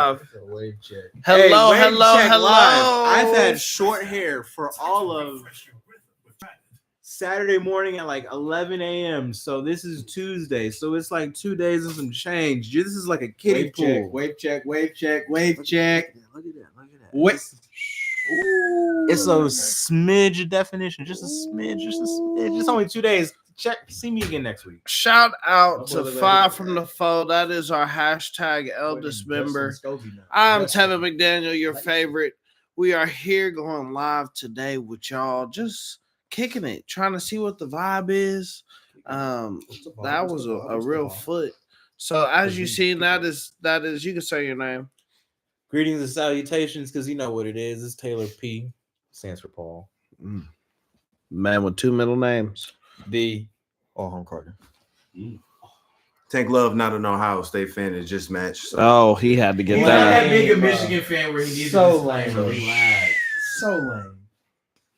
Wave check. Hello, Hey, wave hello, check hello. live. I've had short hair for all of Saturday morning at like 11 a.m. So this is Tuesday. So it's like 2 days and some change. This is like a kiddie Wave pool. check, wave check, wave check, wave check. Look at that. Look at that. Wait. It's a smidge of definition. Just a smidge. Just a smidge. It's only 2 days. Check. See me again next week. Shout out to Five from the Foe. That is our hashtag eldest member. I'm Tevin McDaniel, your favorite. We are here going live today with y'all, just kicking it, trying to see what the vibe is. That was a real foot. So as you see, that is you can say your name. Greetings and salutations, because you know what it is. It's Taylor P. Stands for Paul. Man with two middle names. The Alham Carter. Tank Love, not an Ohio State fan, is just matched. So. Oh, he had to get He's that. not that big a Michigan fan where he needs So to lame. So lame.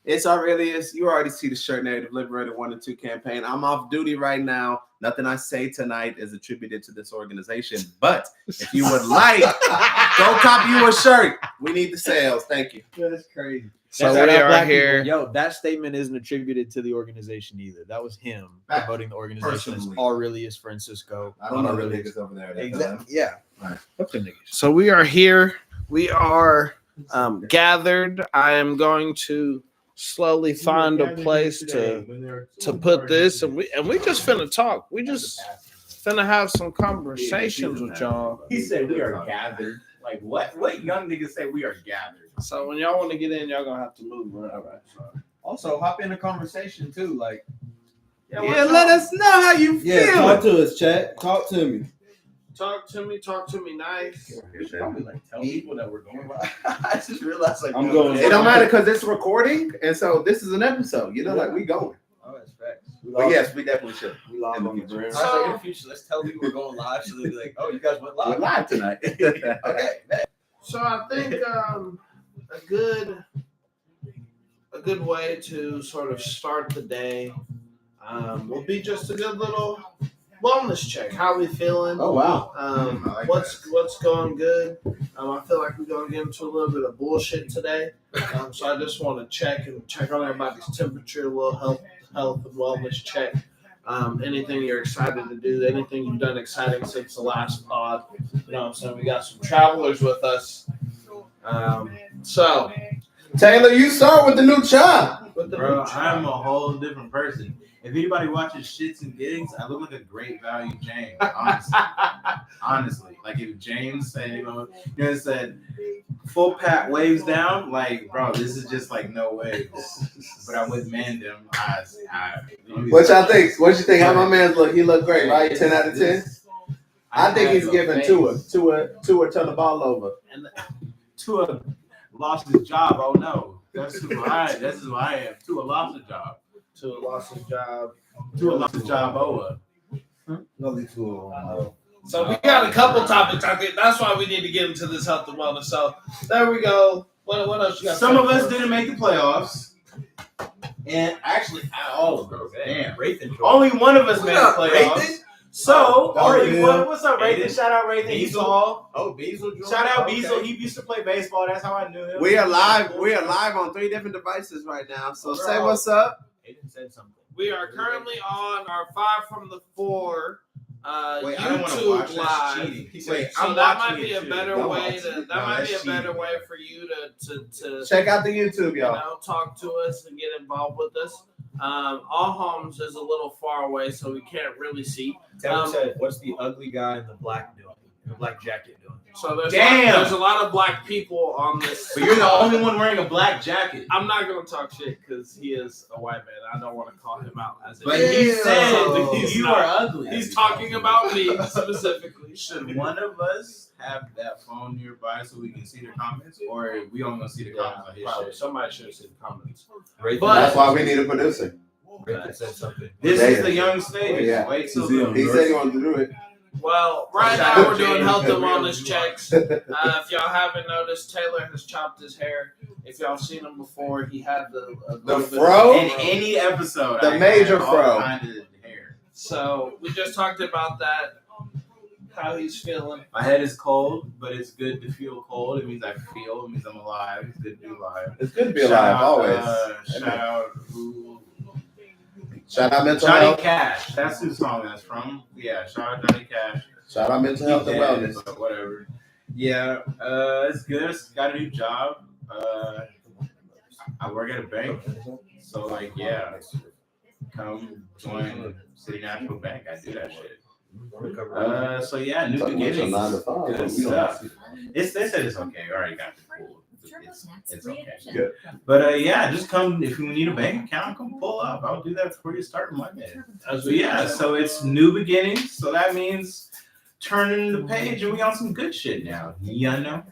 It's already you already see the shirt Native Liberator 1 and 2 campaign. I'm off duty right now. Nothing I say tonight is attributed to this organization. But if you would like, go copy you a shirt. We need the sales. Thank you. That's crazy. So That's we how are black here. people- Yo, that statement isn't attributed to the organization either. That was him promoting the organization as Personally. Aurelius Francisco. I don't know the niggas over there. Exactly. Yeah. Right. Fuck them niggas. So we are here. We are gathered. I am going to slowly find a place to put this, and we just finna talk. We just finna have some conversations with y'all. He said we are gathered. Like what? What young niggas say we are gathered? So when y'all want to get in, y'all gonna have to move. All right. So. Also, hop in the conversation too. Like, Yeah, let us know how you feel. Talk to us, chat. Talk to me. Talk to me nice. we should probably like tell people that we're going by. I just realized like I'm going. It don't matter because it's recording, and so this is an episode. You know, like we going. Oh, that's facts. But yes, we definitely should. We live on the gram. I was like, in the future, let's tell people we're going live so they'll be like, oh, you guys went We're live. live tonight. Okay. So I think a good way to sort of start the day will be just a good little wellness check. How we feeling? Oh wow. I like What's going good? I feel like we're gonna get into a little bit of bullshit today. So I just want to check on everybody's temperature, a little health and wellness check. Anything you're excited to do, anything you've done exciting since the last pod. You know what I'm saying? We got some travelers with us. So Taylor, you start with the new chop. Bro, I'm a whole different person. If anybody watches Shits and Gigs, I look like a great value James, honestly. Honestly. Like if James said, said full pat waves down, like, bro, this is just like no waves. But I would man them. What y'all think? What you think? How my man look? He look great, right? 10 out of 10. I think he's giving Tua turn the ball over. And Tua lost his job. Oh no, that's who I am. Tua lost his job. Tua lost his job. Tua lost his job. So we got a couple topics. I think that's why we need to get into this health and wellness. So there we go. What else you got? Some of us didn't make the playoffs, and actually, all of us. Damn, only one of us made the playoffs. So, what's up, Rathan? Shout out Rathan. He's all. Oh, Beazle. Shout out Beazle. He used to play baseball. That's how I knew him. We are live. We are live on 3 different devices right now. So say what's up. Aiden said something. We are currently on our 5 from the 4 Wait, I don't want to watch. YouTube That's live. cheating. Wait, So that might be a better way for you to Check out the YouTube, y'all. talk to us and get involved with us. Alham's is a little far away, so we can't really see. Tevin said, "What's the ugly guy in the black doing? The black jacket doing?" So there's Damn. a lot of black people on this. But you're the only one wearing a black jacket. I'm not gonna talk shit because he is a white man. I don't want to call him out as a. But he said you not. are ugly. He's talking about me specifically. Should one of us have that phone nearby so we can see the comments, or we only gonna see the comments on his Probably. shit? Somebody should see the comments. But That's why we need a producer. Rathan said something. this is the young stage. Yeah. Wait till He said he wanted to do it. Well, right now we're doing health and wellness checks. If y'all haven't noticed, Taylor has chopped his hair. If y'all seen him before, he had The fro? in any episode. The I major had fro. all kind of hair. So we just talked about that. how he's feeling. My head is cold, but it's good to feel cold. It means I feel. It means I'm alive. It's good to be alive. It's good to be alive always. Shout out Shout out mental Johnny health. Cash. That's whose song that's from. Yeah, shout out Johnny Cash. Shout out mental health and wellness. But whatever. Yeah, it's good. Got a new job. I work at a bank. So like, yeah, come join City National Bank. I do that shit. So yeah, new beginnings. Good stuff. They said it's okay. I already got it pulled. It's okay. Good. But yeah, just come if you need a bank account, come pull up. I'll do that before you start Monday. So yeah, so it's new beginnings. So that means turning the page and we on some good shit now. You know?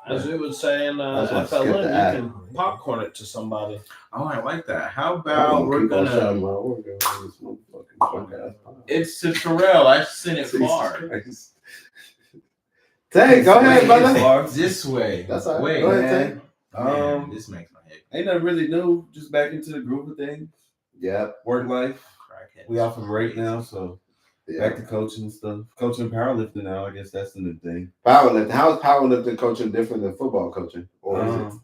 As we would say in That's why I skipped FLN, the you can popcorn it to somebody. Oh, I like that. How about we're gonna? It's to Terrell. I sent it far. Tay, go ahead, brother. This way. That's all right. Wait, Go ahead, man. This makes my head. Ain't nothing really new. Just back into the groove of things. Yep. Work life. Crackhead. We off of break now, so Yeah. back to coaching and stuff. Coaching powerlifting now. I guess that's the new thing. Powerlifting. How is powerlifting coaching different than football coaching? Or is it?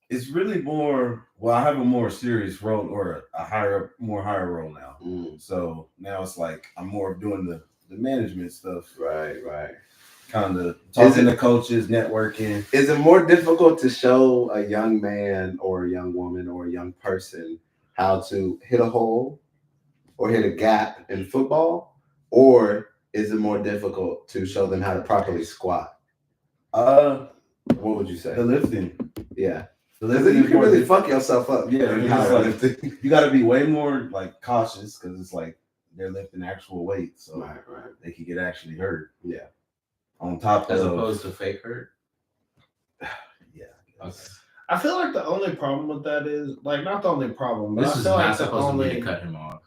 It's really more. Well, I have a more serious role or a higher role now. So now it's like I'm more doing the management stuff. Right. Kind of talking to coaches, networking. Is it more difficult to show a young man or a young woman or a young person how to hit a hole or hit a gap in football? Or is it more difficult to show them how to properly squat? What would you say? The lifting. Yeah. The Because lifting you is can more really fuck yourself up. Yeah, in it's just like- powerlifting. you got to be way more like cautious because it's like they're lifting actual weight, so Right. they can get actually hurt. Yeah. On top As of opposed to fake hurt. yeah. Okay. I feel like the only problem with that is like not the only problem, but This I is feel like not the supposed to be only to cut him off.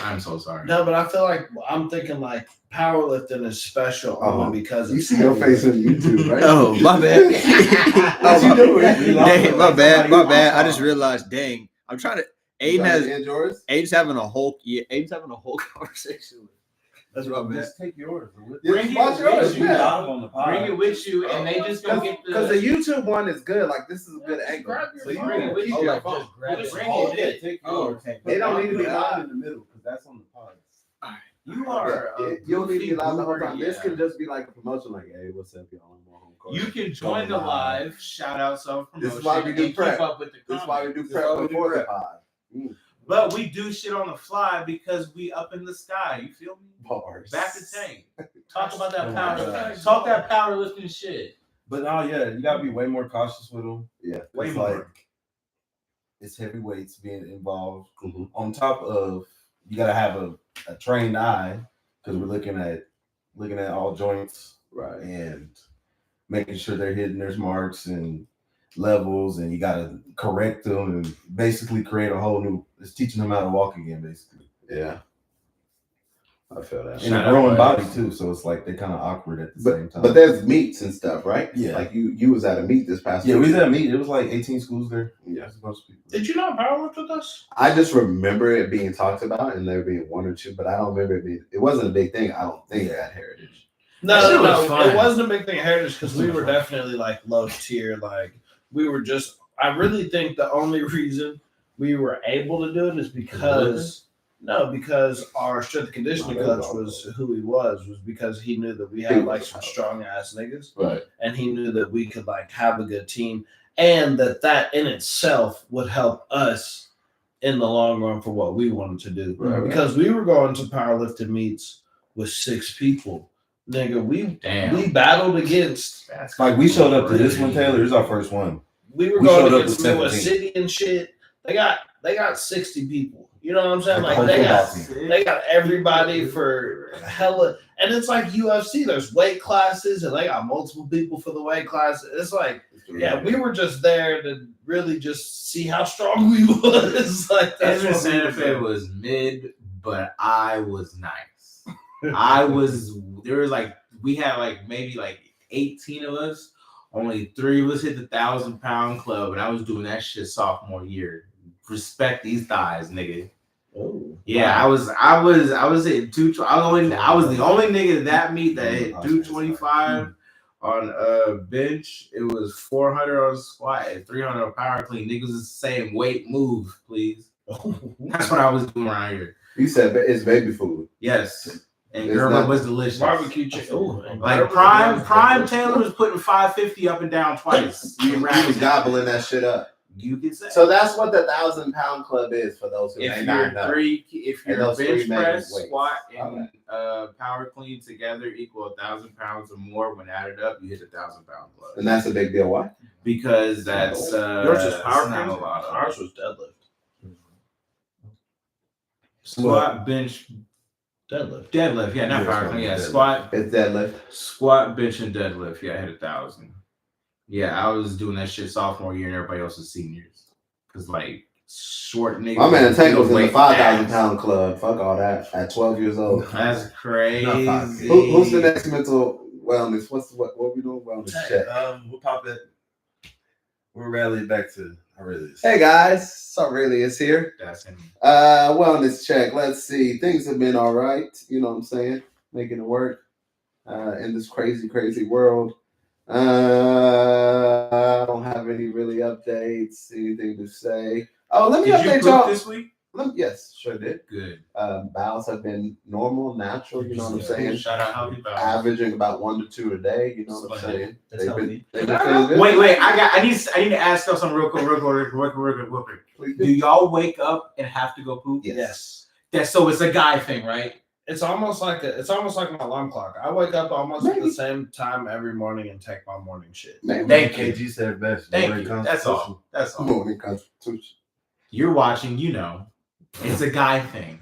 I'm so sorry. no, but I feel like I'm thinking like powerlifting is special only because You it's see your heavy. face on YouTube, right? Oh, my bad. What you doing? Dang, my bad. I just realized, dang, I'm trying to. Aiden's having a whole conversation. That's my bad. Just take yours. Bring Watch it yours, with you. yeah. On the pod. Bring it with you, and they just gonna get Because the the. YouTube one is good. Like this is a good Just angle. grab your So you phone. Bring it with you. Oh, like just grab it. Bring Oh, it. yeah, take yours. They don't need to be Put live. mine in the middle because that's on the pod. You are. You don't need to be live the whole goofy time. This goober, can just be like a promotion, like, hey, what's up, y'all? I'm on home court. You can join the live. Shout out self promotion. This is why we do and prep. Keep up with the This is why we do comments. prep before the pod. But we do shit on the fly because we up in the sky. You feel me? Bars. Back to tank. Talk about that Oh my power. gosh. Talk that powerlifting shit. But no, yeah, you gotta be way more cautious with them. Yeah. Way It's more. like it's heavy weights being involved. Mhm. On top of you gotta have a trained eye because we're looking at all joints Right. and making sure they're hitting their marks and levels, and you gotta correct them and basically create a whole new. It's teaching them how to walk again, basically. Yeah. I feel that. And Shout a out growing to body us. too, so it's like they're kind of awkward at the same time. But there's meets and stuff, right? Yeah. Like you was at a meet this past yeah, week. we was at a meet. It was like 18 schools there. Yeah. There's a bunch of people. Did you not powerlift with us? I just remember it being talked about and there being one or two, but I don't remember it being. It wasn't a big thing. I don't think at Heritage. That shit was No, fun. it wasn't a big thing at Heritage because we were definitely like low tier. Like we were just. I really think the only reason we were able to do it is because our strength and conditioning coach was who he was because he knew that we had like some strong ass niggas, Right. and he knew that we could like have a good team, and that in itself would help us in the long run for what we wanted to do. Right. Because we were going to powerlifting meets with 6 people. Nigga, we battled against. That's Like we showed up to this one, Taylor. This is our first one. We were We going showed up against with New 17. City and shit. They got 60 people. You know what I'm saying? Like Like the they whole got football team. they got everybody for hella, and it's like UFC. There's weight classes, and they got multiple people for the weight class. It's like, yeah, we were just there to really just see how strong we was. Like that's Edmond what we Santa were Fe doing. was mid, but I was nice. There was like, we had like maybe like 18 of us. Only 3 of us hit the 1,000-pound club, and I was doing that shit sophomore year. Respect these thighs, nigga. Oh. Yeah, I was hitting 220. I was the only nigga that meet that hit 225 on bench. It was 400 on squat and 300 on power clean. Niggas is saying weight move, please. That's what I was doing around here. You said it's baby food. Yes. And It's Gerber not- was delicious. Barbecue chicken. Like Prime Taylor was putting 550 up and down twice. You was gobbling that shit up. You can say. So that's what the 1,000-pound club is for those who may If not you're know. if And your those bench three main press, weights. squat, and power clean together equal 1,000 pounds or more, when added up, you hit 1,000-pound club. And that's a big deal. Why? Because that's Yours is power not clean. a lot. Ours was deadlift. Squat, bench, deadlift. Yeah, not power clean. Yeah, squat, It's deadlift. squat, bench, and deadlift. Yeah, I hit 1,000. Yeah, I was doing that shit sophomore year, and everybody else was seniors. Cause like short niggas. My man Tank was in the weight 5,000-pound club. Fuck all that. At 12 years old. That's crazy. Who's the next mental wellness? What we doing? Wellness check. We'll pop it. We'll rally back to Aurelius. Hey guys, Aurelius here. That's him. Wellness check. Let's see. Things have been all right. You know what I'm saying? Making it work in this crazy, crazy world. I don't have any really updates, anything to say. Oh, let me Did you update poop y'all. this week? Yes, sure did. Good. Bowels have been normal, natural. You know what I'm saying? Shout out healthy bowels. Averaging about 1 to 2 a day. You know what I'm saying? That's They've healthy. been feeling good. Wait. I need to ask y'all something real quick. Please Do y'all wake up and have to go poop? Yes. That's so it's a guy thing, right? It's almost like my alarm clock. I wake up almost at the same time every morning and take my morning shit. Thank you. KG said best. Thank you. That's all. That's all. Morning Constitution. You're watching, you know. It's a guy thing.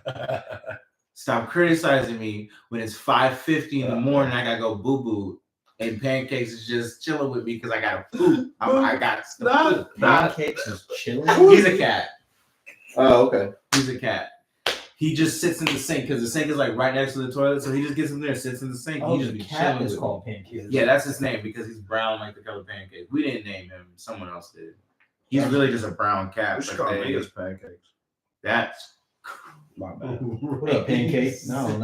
Stop criticizing me when it's 5:50 in the morning. I gotta go boo boo, and Pancakes is just chilling with me because I gotta poop. I got stuff. Pancakes is chilling. He's a cat. Oh, okay. He's a cat. He just sits in the sink because the sink is like right next to the toilet, so he just gets in there, sits in the sink. Oh, he just the be cat chilling is with called me. Pancakes. Yeah, that's his name because he's brown like the color pancake. We didn't name him; someone else did. He's really just a brown cat. We should but call they- niggas pancakes. That's My bad. What up, Pancake? No. What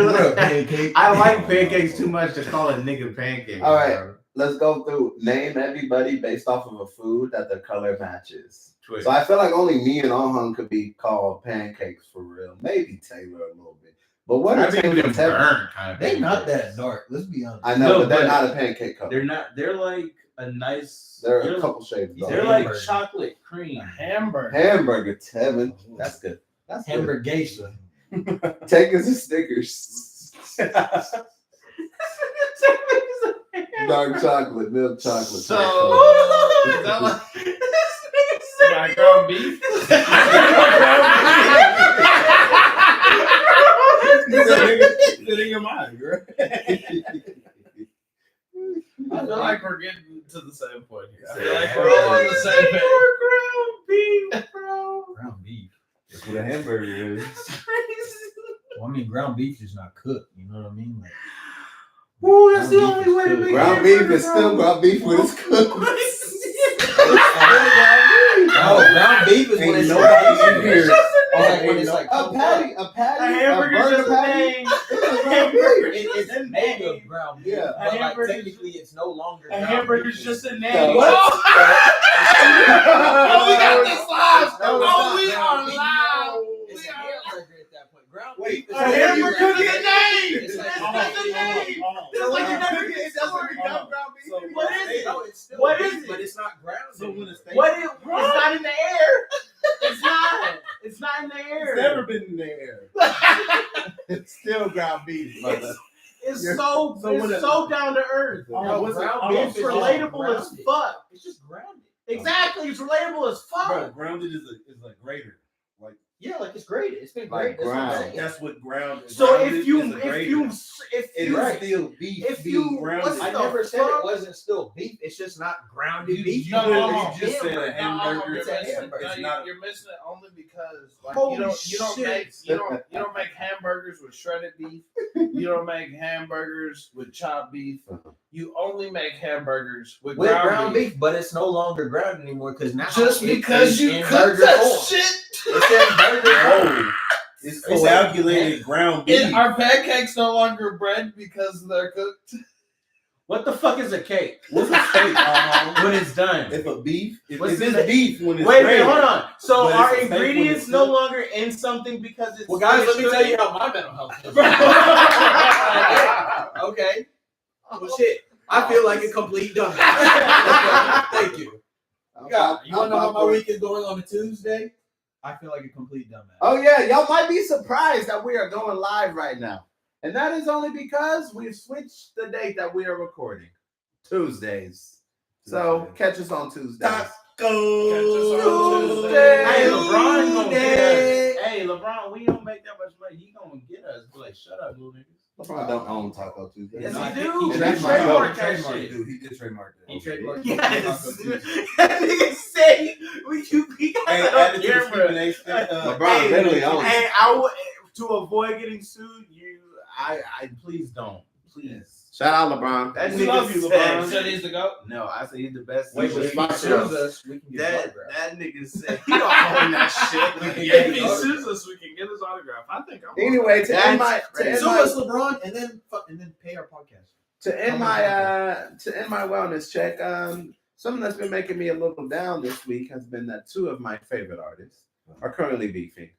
What up, Pancake? I like pancakes too much to call a nigga pancake. All right. bro. Let's go through. Name everybody based off of a food that the color matches. Twitch. So I feel like only me and Alham could be called pancakes for real. Maybe Taylor a little bit. But what I are think Taylor them and Tevin? burn kind of. They not pancakes. that dark. Let's be honest. I know, No, but they're but not a pancake color. They're not. They're like a nice. They're a couple shades They're darker. like Hamburger. chocolate cream. Hamburger. Hamburger, Tevin. That's good. That's good. Hamburgation. Take us to Snickers. Dark chocolate, milk chocolate. So, dark chocolate. is that like My ground beef. Get in your mind, girl. I feel like we're getting to the same point here. I feel Yeah. like we're all on the same page. ground beef, bro? Ground beef. That's what a hamburger is. Well, I mean, ground beef is not cooked. You know what I mean? Like, Ooh, that's the Ground only beef way to is make good. Ground beef hamburger, is still bro. ground beef when it's cooked. oh, ground beef is when Ain't it's nobody in here. Oh, like when it's like A patty, A hamburger's burger just a patty. name. It's a ground beef. it's made of ground beef. Yeah. But like hamburger's- technically, it's no longer. A ground hamburger's beef. just a Yeah, name. what? Oh, we got this live. No, it's Oh, not. we are Ground beef. live. It's a hamburger at that point. Ground Wait, beef. A hamburger's a name. It's It's like- just a name. It's like you never get It doesn't story. become ground beef. So What is it? No, it's still What beef, is it? But it's not ground. So when it's What is? It's not in the air. It's not. It's not in the air. It's never been in the air. It's still ground beef. It's so when it- so down to earth. No, what's it- ground It's beef is relatable as grounded. fuck. It's just grounded. Exactly, it's relatable as Bro, fuck. grounded is a grater. Like Yeah, like it's grated. It's been Like grated. That's what I'm ground. saying. that's what ground. So grounded if you is a grater. if It you is still beef. if being you- grounded. what's I the never said fuck? it wasn't still beef. It's just not grounded You- beef. you literally It's just said a hamburger. hamburger. It's a hamburger. It's No, not- you're missing it only because like Holy you don't shit. make hamburgers with shredded beef. You don't make hamburgers with chopped beef. You only make hamburgers with With ground beef. but it's no longer ground anymore because now Just it because is you in cook burger that form. shit. It's coagulated ground beef. Are pancakes no longer bread because they're cooked? What the fuck is a cake? What's a steak? When it's done. If a beef, What's it's the- beef when it's Wait, ready. hold on. So But are it's a steak when ingredients it's no cooked? longer in something because it's Well, guys, let me finished tell you cooking? how my mental health is. Okay. Well, shit. I feel like a complete dumbass. Thank you. You want to know how my week is going on a Tuesday? I feel like a complete dumbass. Oh yeah, y'all might be surprised that we are going live right now. And that is only because we've switched the date that we are recording. Tuesdays. So catch us on Tuesdays. Tuesday. Hey, LeBron gonna get us. Hey, LeBron, we don't make that much money. He gonna get us. Be like, shut up, little niggas. LeBron don't own Taco Tuesday. Yes, No, he I do. think He he trademarked that Trademark, shit. dude. He did trademark that. He trademarked Yes. That nigga say we got Hey, that add on it to the camera. Stephen A. Smith, LeBron literally owns it. Hey, I would to avoid getting sued. I please don't. Please. Shout out LeBron. That We nigga love you, said- LeBron. Said he's the GOAT? No, I said he's the best. Wait, but if he sues us, we can get his autograph. that nigga said he don't own that shit. If he sues us, we can get his autograph. I think I'm Anyway, to end my Sue us, LeBron, and then pay our podcast. to end my wellness check, something that's been making me a little down this week has been that two of my favorite artists are currently beefing.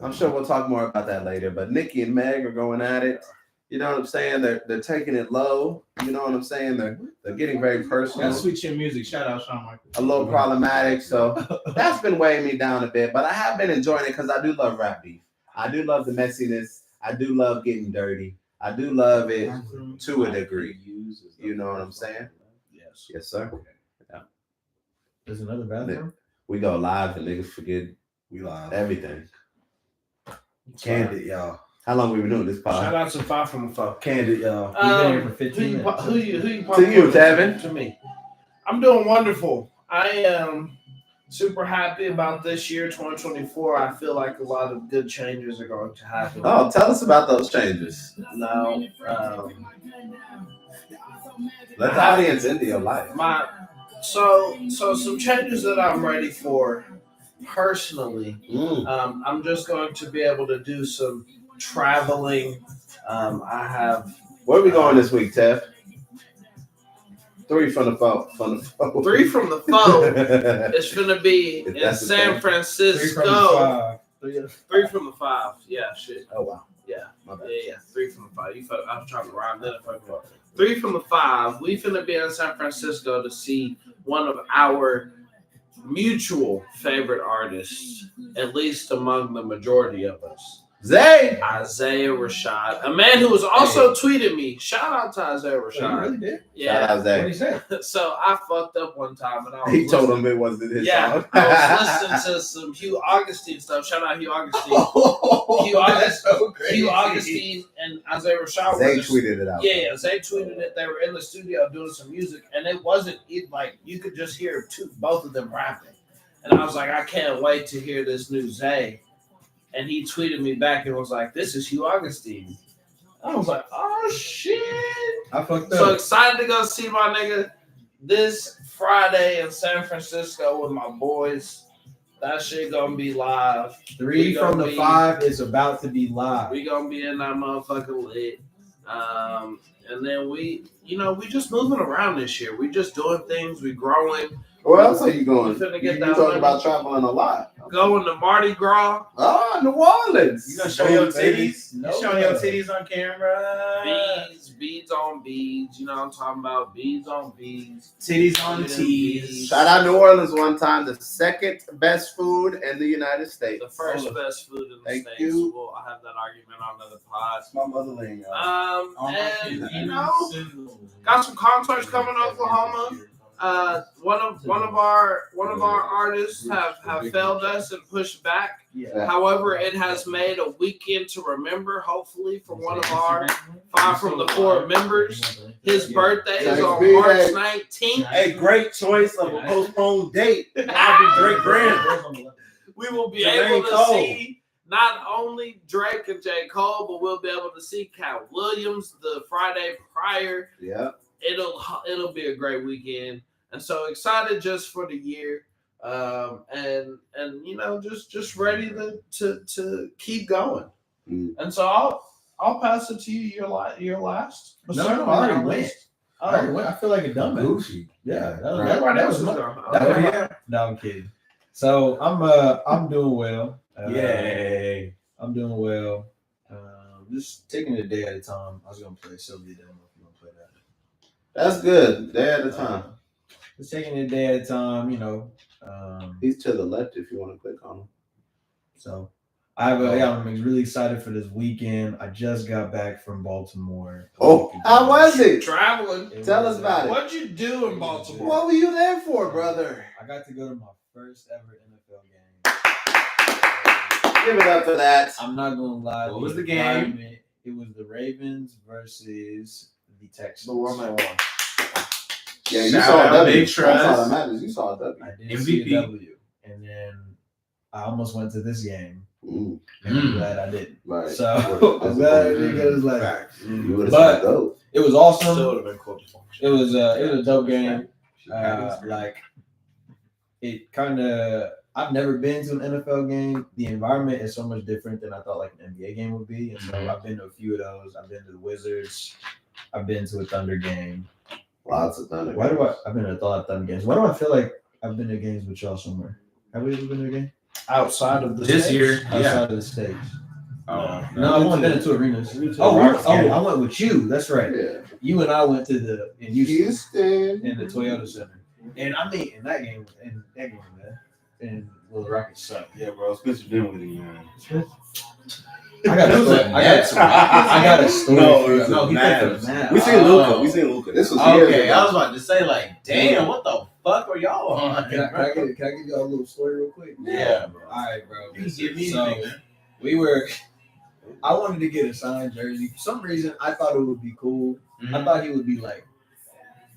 I'm sure we'll talk more about that later, but Nicki and Meg are going at it. You know what I'm saying? They're taking it low. You know what I'm saying? They're getting very personal. That's sweet chin music. Shout out Shawn Michaels. A little problematic. So that's been weighing me down a bit, but I have been enjoying it because I do love rap beef. I do love the messiness. I do love getting dirty. I do love it to a degree. You know what I'm saying? Yes. Yes, sir. There's another bathroom. We go live and niggas forget We live. everything. Candid, y'all. How long we been doing this Shout pod? out to 5 from the 4. Candid, y'all. We've been here for 15 minutes. Who you To you, popcorn Tevin. To me. I'm doing wonderful. I am super happy about this year, 2024. I feel like a lot of good changes are going to happen. Oh, tell us about those changes. Now, Let the audience into your life. so some changes that I'm ready for personally. Mm. I'm just going to be able to do some traveling. I have Where are we going this week, Tev? 3 from the phone. 3 from the phone. It's gonna be If in that's the San thing. Francisco. 3 from the 5. Yeah, shit. Oh wow. Yeah. My bad. Yeah. 3 from the 5. I was trying to rhyme that. 3 from the 5. We finna be in San Francisco to see one of our mutual favorite artists, at least among the majority of us. Zay. Isaiah Rashad, a man who was also tweeted me. Shout out to Isaiah You Rashad. really did? Shout Yeah. out Zay. What say? So I fucked up one time and I was He told listening- him it wasn't his Yeah, song. I was listening to some Hugh Augustine stuff. Shout out Hugh Augustine. Hugh That's so crazy. Hugh Augustine and Isaiah Rashad. Zay were just- tweeted it out. Yeah, Zay tweeted it. They were in the studio doing some music, and it wasn't like you could just hear both of them rapping. And I was like, I can't wait to hear this new Zay. And he tweeted me back and was like, "This is Hugh Augustine." I was like, "Oh shit!" I fucked So up. excited to go see my nigga this Friday in San Francisco with my boys. That shit gonna be live. 3 from the 5 is about to be live. We gonna be in that motherfucker lit. And then we just moving around this year. We just doing things. We growing. Where else are you going? We finna You get that talking money. about traveling a lot. Going to Mardi Gras. Oh, New Orleans. You gonna show your baby. titties? You showing your titties on camera? Beads on beads. You know what I'm talking about? Beads on beads. Titties on tees. Shout out New Orleans one time. The second best food in the United States. The first best food in the Thank States. you. Well, I have that argument on another pod. That's my motherland, y'all. And got some concerts coming to Oklahoma. One of our artists have failed us and pushed back. Yeah. However, it has made a weekend to remember, hopefully, for one of our 5 from the 4 members. His birthday is on March 19th. Hey, great choice of a postponed date. I'll be Drake Graham. We will be Jermaine able to Cole. see not only Drake and J. Cole, but we'll be able to see Cat Williams the Friday prior. Yeah. It'll be a great weekend. And so excited just for the year. and you know, just ready to keep going. Mm. And so I'll pass it to you. Your last. No, I already went. I feel like a dumbass. Goofy. Yeah, Everybody that else was is my- there. No, I'm kidding. So I'm doing well. Yay. I'm doing well. Just taking it a day at a time. I was gonna play Sylvia. Don't know if you want to play that. That's good. Day at a time. Just taking it a day at a time. You know. He's to the left if you want to click on him. So I'm really excited for this weekend. I just got back from Baltimore. Oh, how was it? Traveling. Tell us about it. What'd you do in Baltimore? What were you there for, brother? I got to go to my first ever NFL game. Give it up for that. I'm not gonna lie. What was the game? environment- It was the Ravens versus the Texans. The world man won. Yeah, you Shout saw a out, W. Big That's all Trust. that matters. You saw a W. I did see MVP. a W, and then I almost went to this game, Mm, and I'm glad I didn't. right. So I'm glad I didn't get his leg. You would have But- said go. It was awesome. Still would have been cool to watch. It was a dope game. Like it kind of. I've never been to an NFL game. The environment is so much different than I thought like an NBA game would be. And so I've been to a few of those. I've been to the Wizards. I've been to a Thunder game. Lots of thunder. Why do I've been to a lot of Thunder games. Why do I feel like I've been to games with y'all somewhere? Have we ever been to a game? Outside of the This States? year, Outside yeah. of the States. Oh, No, I've only been to two arenas. I went with you. That's right. Yeah. You and I went to in Houston Houston. in the Toyota Center. And I mean in that game, man. And well, the Rockets suck. Yeah, bro. Spencer Dinwiddie, man. I got a story. I got a story. No, for it was you. the He played for Mavs. the Mavs. We seen Luca. We seen Luca. This was years Okay, ago. I was about to say, like, damn, what the fuck are y'all on? Can I give y'all a little story real quick? Yeah, bro. All right, bro. You can give me So anything. I wanted to get a signed jersey. For some reason, I thought it would be cool. I thought he would be like,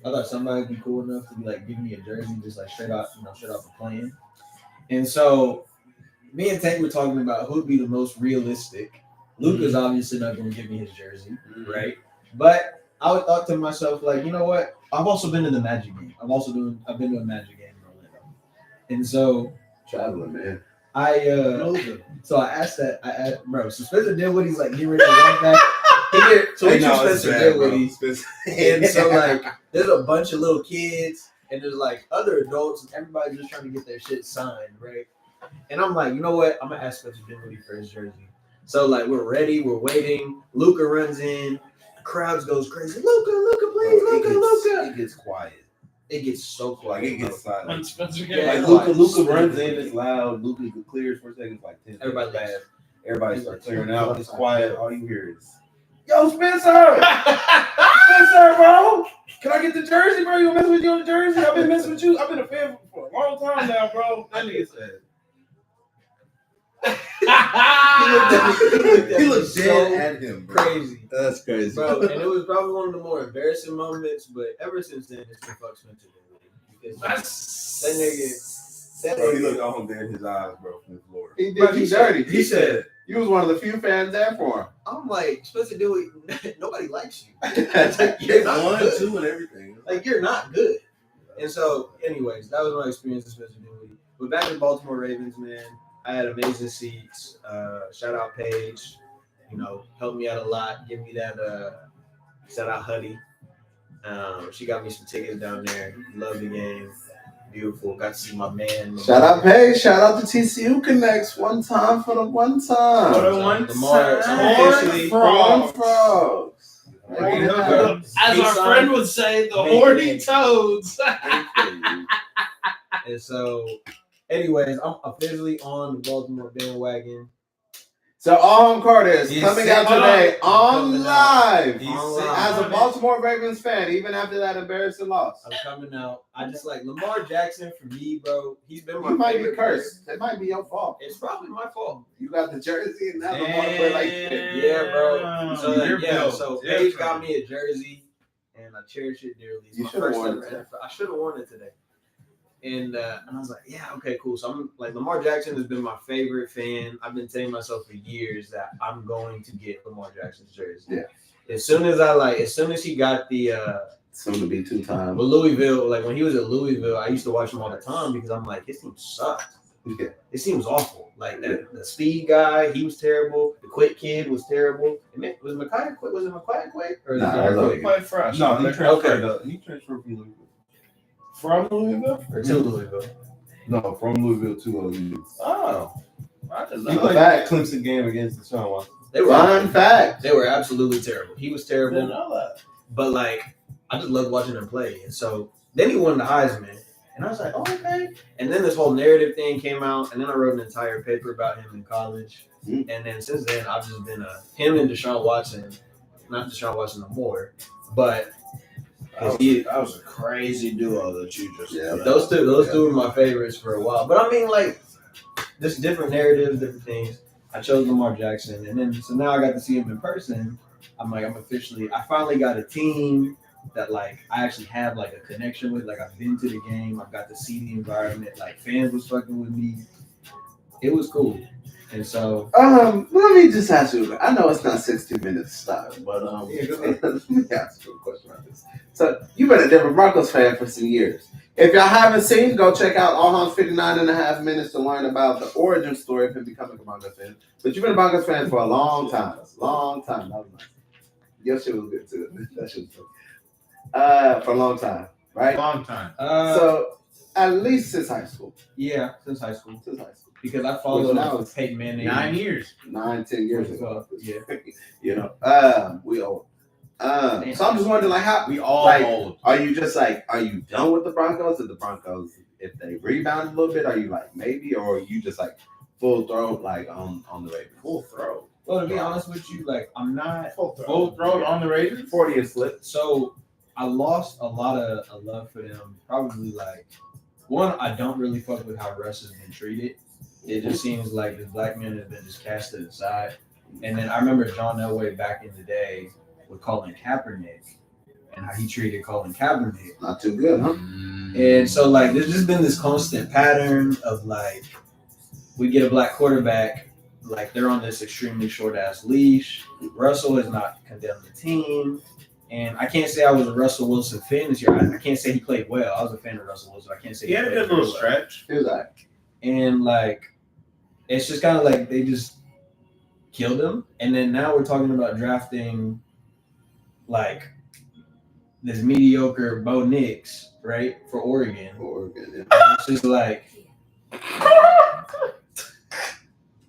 I thought somebody would be cool enough to be like, give me a jersey, just like straight off the plane. And so, me and Tank were talking about who would be the most realistic. Luka's obviously not going to give me his jersey, right? But I would thought to myself, like, you know what? I've also been to the Magic game. I've been to a Magic game in Orlando, and so Traveling, man. So I asked, bro. So Spencer Dinwiddie's like getting ready to run back. So we No, choose it's Spencer bad, bro. Dinwiddie, and so like there's a bunch of little kids, and there's like other adults, and everybody's just trying to get their shit signed, right? And I'm like, you know what? I'm gonna ask Spencer Dinwiddie for his jersey. So like we're ready, we're waiting. Luka runs in, the crowd goes crazy. Luka, please, Luka. It gets quiet. It gets so Like quiet. it gets silent. When Spencer Yeah, gets Like like, Luca runs in, it's loud. Luca clears for a second, it's like 10 Everybody seconds leaves. fast. Everybody starts clearing out. It's quiet. All you hear is, "Yo, Spencer! Spencer, bro! Can I get the jersey, bro? You gonna mess with you on the jersey? I've been messing with you. I've been a fan for a long time now, bro." That nigga said. He looked so dead at him, bro. crazy. That's crazy. Bro, and it was probably one of the more embarrassing moments, but ever since then, it's been fuck Spencer Dinwiddie. Because that Bro, he nigga, looked almost dead in his eyes, bro, from the floor. He Bro, did you dirty. he said, You was one of the few fans there for him. I'm like, Spencer Dinwiddie, nobody likes you. They You're not won good. too and everything. Like, you're not good. And so, anyways, that was my experience with Spencer Dinwiddie. But back to Baltimore Ravens, man, I had amazing seats. Shout out Paige, helped me out a lot. Give me that shout out Huddy. She got me some tickets down there. Love the game. Beautiful. Got to see my man. Shout out Paige. Shout out to TCU Connects. One time for the one time. For the one Lamar, time. officially, Horned Frogs. There you go. As our friend would say, the horny toads. And so, anyways, I'm officially on the Baltimore bandwagon. So Alham Carter is He's coming out sitting today on coming live. He's On sitting live. As a Baltimore Ravens fan, even after that embarrassing loss. I'm coming out. I just like Lamar Jackson for me, bro. He's been my You might be favorite cursed. It might be your fault. player. It's probably my fault. You got the jersey and now the ball play like this. Yeah, bro. So You're built so different. Paige got me a jersey, and I cherish it dearly. It's You my should've first worn ever it today. NFL. I should have worn it today. And I was like, yeah, okay, cool. So I'm like, Lamar Jackson has been my favorite fan. I've been telling myself for years that I'm going to get Lamar Jackson's jersey. Yeah. As soon as he got the Soon to be 2-time. But Louisville, like when he was at Louisville, I used to watch him all the time because I'm like, his team sucked. Yeah. His team was awful. Like that, the speed guy, he was terrible. The quick kid was terrible. Was Makai quick? Was it Makai quick? Or Nah, it He played fresh. No, he transferred. Okay. He transferred from Louisville. From Louisville? Or to Louisville? No, from Louisville to OU. Oh. I didn't He know played that. that Clemson game against Deshaun Watson. They were Fun fact. They were absolutely terrible. He was I didn't terrible, know that. but like I just loved watching him play. And so then he won the Heisman, and I was like, oh, okay. And then this whole narrative thing came out, and then I wrote an entire paper about him in college. Mm. And then since then, I've just been him and Deshaun Watson, not Deshaun Watson no more, but That was a crazy duo that you just Yeah, those two were my favorites for a while. But I mean, like, just different narratives, different things. I chose Lamar Jackson, and then so now I got to see him in person. I finally got a team that like I actually have like a connection with. Like I've been to the game, I've got to see the environment. Like fans was fucking with me. It was cool, and so Let me just ask you. I know it's not 60 minutes start, but Yeah, go ahead. let me ask you a question about this. So you've been a Denver Broncos fan for some years. If y'all haven't seen, go check out Alham's 59.5 minutes to learn about the origin story of him becoming a Broncos fan. But you've been a Broncos fan for a long time. Long time. That was nice. Your shit was good too. That shit was good. For a long time, right? Long time. So at least since high school. yeah, since high school, Since high school. because I Which followed now is Peyton Manning 9 years. 9-10 years ago. Yeah. You know, we old. So I'm just wondering, like, how We all like, old. are you just like, are you done with the Broncos? Did the Broncos, if they rebound a little bit, are you like maybe, or are you just like full throat, like on the Ravens? Full throat. Well, to be honest with you, like I'm not. Full throat on the Ravens. 40 and slip. So I lost a lot of love for them. Probably like one, I don't really fuck with how Russ has been treated. It just seems like this black man has been just casted aside. And then I remember John Elway back in the day with Colin Kaepernick and how he treated Colin Kaepernick. Not too good, huh? And so like there's just been this constant pattern of like we get a black quarterback, like they're on this extremely short ass leash. Russell has not condemned the team. And I can't say I was a Russell Wilson fan this year. I can't say he played well. I was a fan of Russell Wilson. I can't say He had a played good little well. stretch. He was like, And like it's just kind of like they just killed him. And then now we're talking about drafting like this mediocre Bo Nix, right, for Oregon. Oregon, yeah. And it's just like,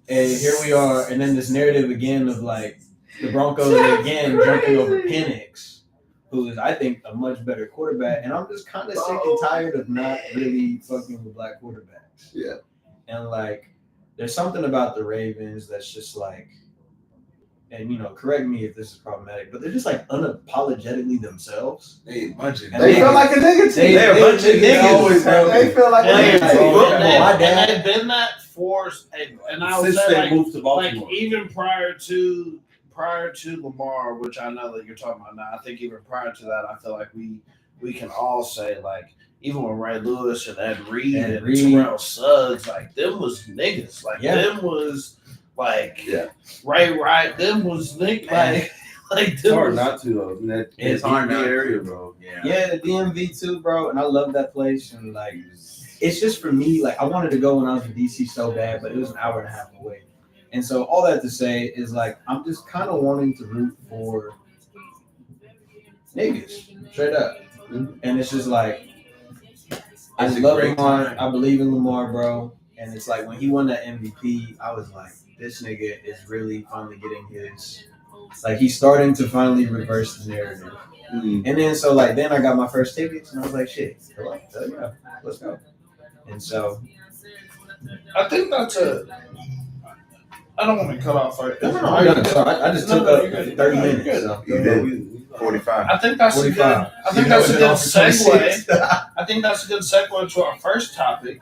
and here we are, and then this narrative again of like the Broncos again jumping over Penix, who is I think a much better quarterback, and I'm just kind of sick and tired of not really fucking with black quarterbacks. Yeah. And like, there's something about the Ravens that's just like, and you know, correct me if this is problematic, but they're just like unapologetically themselves. They a bunch of And They feel like a nigga team. They're a bunch of niggas. always have They feel like a And nigga team. they've been that for, and I would Since say they like, moved to like Baltimore. even prior to Lamar, which I know that you're talking about now. I think even prior to that, I feel like we can all say like even with Ray Lewis and Ed Reed and Terrell Suggs, like them was niggas, like them was like Ray Wright, them was niggas, like It's them hard was, not to though. In that It's hard DMV not to. area, bro. Yeah, the DMV too, bro, and I love that place. And like, it's just for me. Like, I wanted to go when I was in DC so bad, but it was an hour and a half away. And so all that to say is like, I'm just kind of wanting to root for niggas, straight up. And it's just like, I It's a love great Lamar. time. I believe in Lamar, bro. And it's like when he won that MVP, I was like, this nigga is really finally getting his. Like he's starting to finally reverse the narrative. And then so like then I got my first tickets and I was like, shit, hell yeah, let's go. And so I think that's I don't want to cut off. Like, I just took up 30 minutes. So. You did. 45. I think that's a good. 45. I think that's a good segue. I think that's a good segue to our first topic,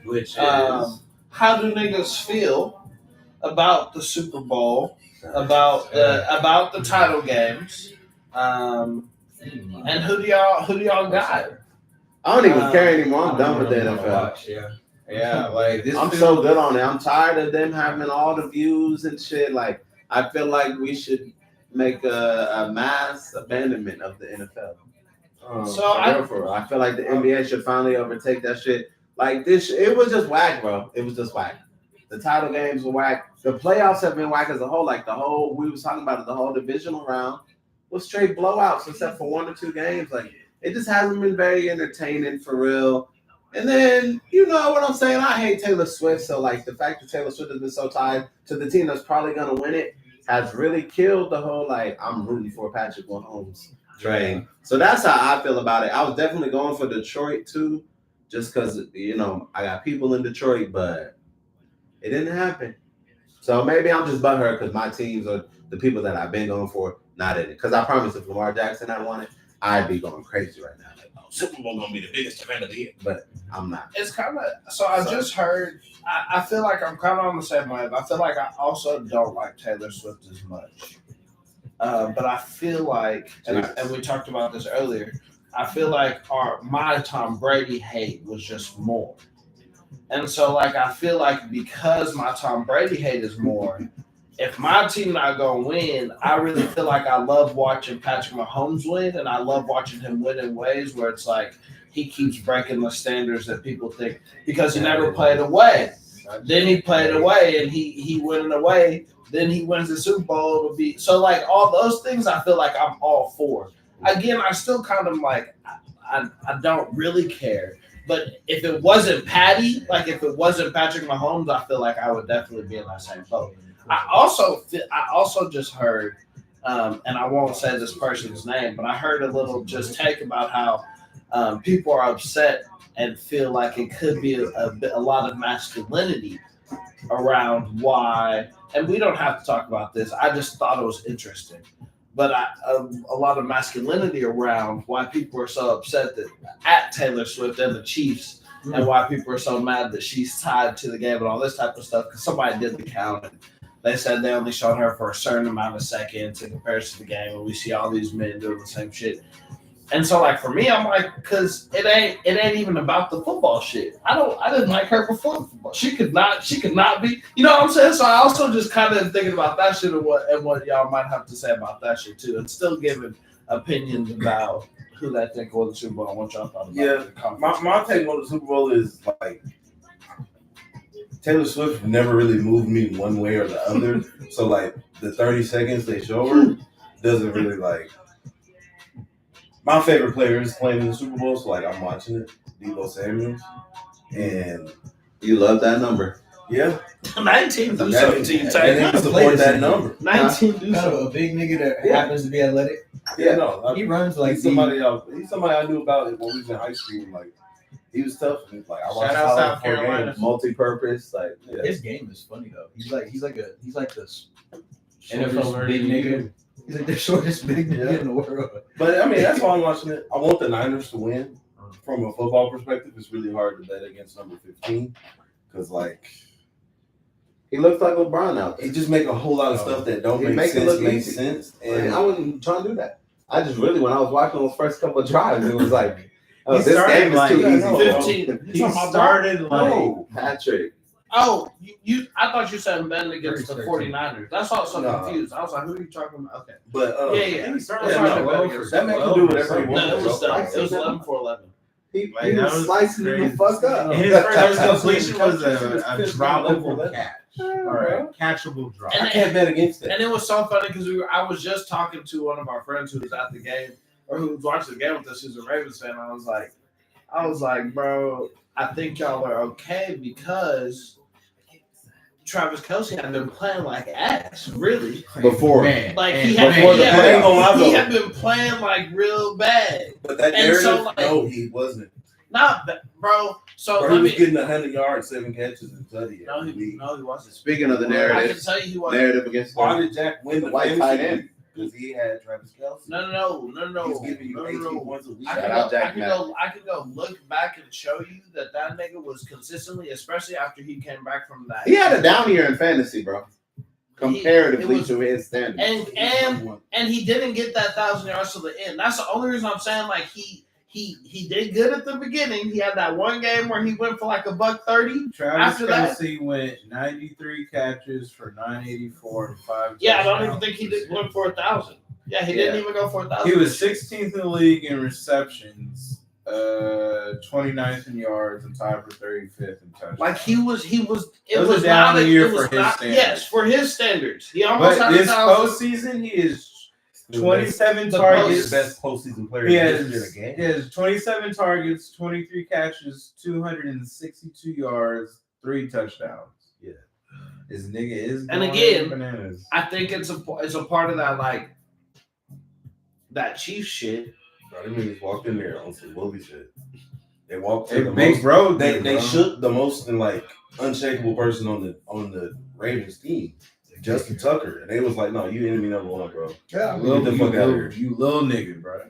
which is how do niggas feel about the Super Bowl, about the title games, and who do y'all got? I don't even care anymore. I'm done with the NFL. Yeah, like this. I'm so good on it. I'm tired of them having all the views and shit. Like, I feel like we should make a mass abandonment of the NFL. So I feel like the NBA should finally overtake that shit. Like this, it was just whack, bro. It was just whack. The title games were whack. The playoffs have been whack as a whole. Like we was talking about it, the whole divisional round was straight blowouts, except for 1 or 2 games. Like it just hasn't been very entertaining for real. And then you know what I'm saying? I hate Taylor Swift, so like the fact that Taylor Swift has been so tied to the team that's probably gonna win it has really killed the whole like I'm rooting for Patrick Mahomes train. So that's how I feel about it. I was definitely going for Detroit too, just because you know I got people in Detroit, but it didn't happen. So maybe I'm just butthurt because my teams are the people that I've been going for, not in it. Because I promise if Lamar Jackson had won it, I'd be going crazy right now. Like, oh, Super Bowl gonna be the biggest event of the year, but I'm not. It's kind of so. I just heard. I feel like I'm kind of on the same wave. I feel like I also don't like Taylor Swift as much. But I feel like, and we talked about this earlier, I feel like my Tom Brady hate was just more. And so, like, I feel like because my Tom Brady hate is more, if my team not going to win, I really feel like I love watching Patrick Mahomes win, and I love watching him win in ways where it's like he keeps breaking the standards that people think because he never played away. Then he played away, and he went away. Then he wins the Super Bowl. So like all those things, I feel like I'm all for. Again, I still kind of like I don't really care. But if it wasn't Patty, like if it wasn't Patrick Mahomes, I feel like I would definitely be in that same boat. I also just heard, and I won't say this person's name, but I heard a little just take about how people are upset and feel like it could be a lot of masculinity around why, and we don't have to talk about this. I just thought it was interesting. But a lot of masculinity around why people are so upset at Taylor Swift and the Chiefs, and why people are so mad that she's tied to the game and all this type of stuff. Because somebody did the count, and they said they only showed her for a certain amount of seconds in comparison to the game, and we see all these men doing the same shit. And so, like for me, I'm like, because it ain't even about the football shit. I didn't like her before the football. She could not be. You know what I'm saying? So I also just kind of thinking about that shit and what y'all might have to say about that shit too, and still giving opinions about who they think won the Super Bowl and what y'all thought about it. Yeah, my take on the Super Bowl is like Taylor Swift never really moved me one way or the other. So like the 30 seconds they show her doesn't really like. My favorite player is playing in the Super Bowl, so like I'm watching it, Deebo Samuel, and you love that number. Yeah, 19 through 17. And support that number. 19 through kind of a big nigga that happens to be athletic. Yeah, no, he runs like he's somebody else. He's somebody I knew about when we was in high school. Like he was tough. And like I watched South Carolina, multi-purpose. Like his game is funny though. He's like this NFL big nigga. He's like the shortest big nigga in the world. But I mean, that's why I'm watching it. I want the Niners to win. From a football perspective, it's really hard to bet against number 15 because, like, he looks like LeBron out there. He just make a whole lot of stuff that don't make sense. And I wasn't trying to do that. I just really, when I was watching those first couple of drives, it was like, oh, this game is too easy. 15. He started like Patrick. Oh, I thought you said betting against the 49ers. That's why I was so confused. I was like, who are you talking about? Okay. But that man can do whatever he wants. No, it was 11 for 11. He was slicing him the fuck up. His first completion was a droppable catch. Or a catchable drop. I can't bet against that. And it was so funny because I was just talking to one of our friends who was at the game or who was watching the game with us, who's a Ravens fan. I was like, bro, I think y'all are okay because Travis Kelce had been playing like ass, really. Before. Like he had been playing like real bad. But that narrative, no, he wasn't. Not bro. So he was getting 100 yards, 7 catches, and 30. No, he wasn't. Speaking of the narrative, I can tell you he wasn't. Narrative against why did Jack win the white tight end? Because he had Travis Kelce. No. He's giving you 18 points a week. I can go look back and show you that nigga was consistently, especially after he came back from that. He had a down year in fantasy, bro. Comparatively to his standards. And he didn't get that 1,000 yards to the end. That's the only reason I'm saying like he did good at the beginning. He had that one game where he went for like $130. Travis Kelce went 93 catches for 984 and 5. Yeah, I don't even think he went for 1,000. Yeah, he didn't even go for 1,000. He was 16th in the league in receptions, 29th in yards, and tied for 35th in touchdowns. Like he was. It was was a down not year it was for his not, standards. Yes, for his standards, he almost But had this 1,000. postseason, he is 27 The targets. the best postseason player He in has, the game. he has 27 targets, 23 catches, 262 yards, 3 touchdowns. Yeah, this nigga is. And going again, bananas. I think it's a part of that like that Chiefs shit. Bro, them niggas walked in there on some bully shit. They walked Hey, to the big most, bro. They bro. shook the most and like unshakable person on the Ravens team, Justin Tucker, and they was like, "No, you enemy number one, bro. Yeah, Get the fuck out of here." You little nigga, bro.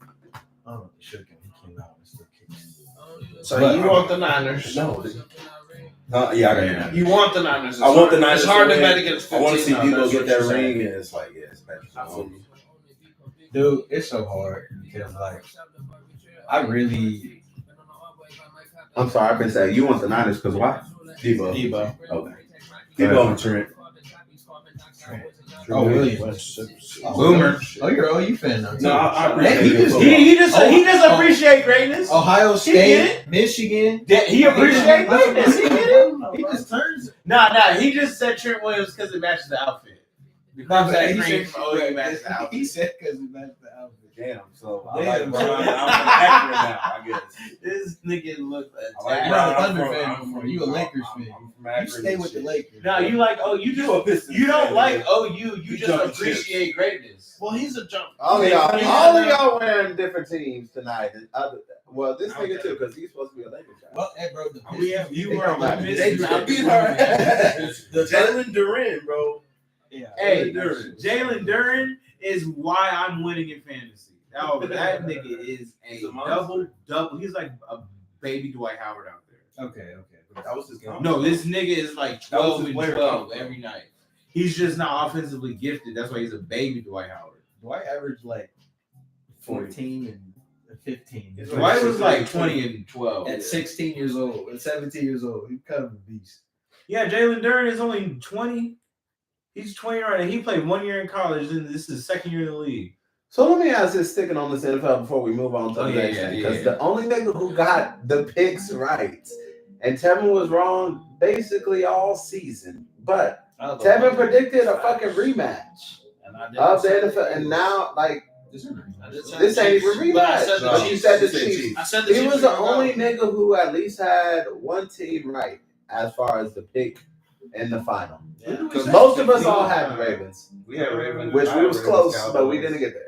I don't know. Shook him. He came out and still kicked him. So But- you want the Niners? No, yeah, I got it. You want the Niners? I want the Niners. It's hard to win. bet against 15. I want to see though, Debo that's get what that you're saying. ring, and it's like, yeah, it's back. Dude, it's so hard because like I really. I'm sorry, I've been saying you want the Niners because why? Debo. Okay. Debo and Trent. Oh, really? Boomer. Oh, you're an OU fan now. Too. No, I appreciate Hey, it. He just appreciate greatness. Ohio get State, Michigan. He appreciate greatness. He get it. He just turns. Nah. He just said Trent Williams because it matches the outfit. Because that He green said- from OU matches the outfit. He said because it matched the outfit. Damn. So Damn. I like Brian. I'm accurate now, I guess. This nigga look I like attacked. You're not a Brian. Thunder fan I'm no more. from- You a Lakers fan. I'm from You Akron stay and with the shit. Lakers. No, you like you You a Pistons you don't fan, like man. OU. You You just jumping appreciate greatness. Well, he's a jump. All of y'all wearing different teams tonight. Well, this nigga too, because he's supposed to be a Lakers guy. Well, hey, bro. You were on They beat her. Jalen Duran, bro. Yeah. Hey, Duran. Jalen Duran is why I'm winning in fantasy. That nigga is a He's a monster. double. He's like a baby Dwight Howard out there. Okay. That was his game. No, this nigga is like That was 12 his and player 12 comp. every night. He's just not offensively gifted. That's why he's a baby Dwight Howard. Dwight averaged like 14 and 15. He's Dwight was like 20 and 12. At 16 years old, at 17 years old, he's kind of a beast. Yeah, Jalen Duran is only 20. He's 20 right now. He played 1 year in college, and this is his second year in the league. So let me ask this, sticking on this NFL before we move on to the next thing, because the only nigga who got the picks right, and Tevin was wrong basically all season, but Tevin predicted a fucking rematch of the NFL, and now like this ain't even rematch. But you said the Chiefs. I said the He Chiefs was the were only wrong. nigga who at least had one team right as far as the pick in the final. Because most of us all had the Ravens, We had Ravens. which I we had was Ravens, close, Cowboys. but we didn't get there.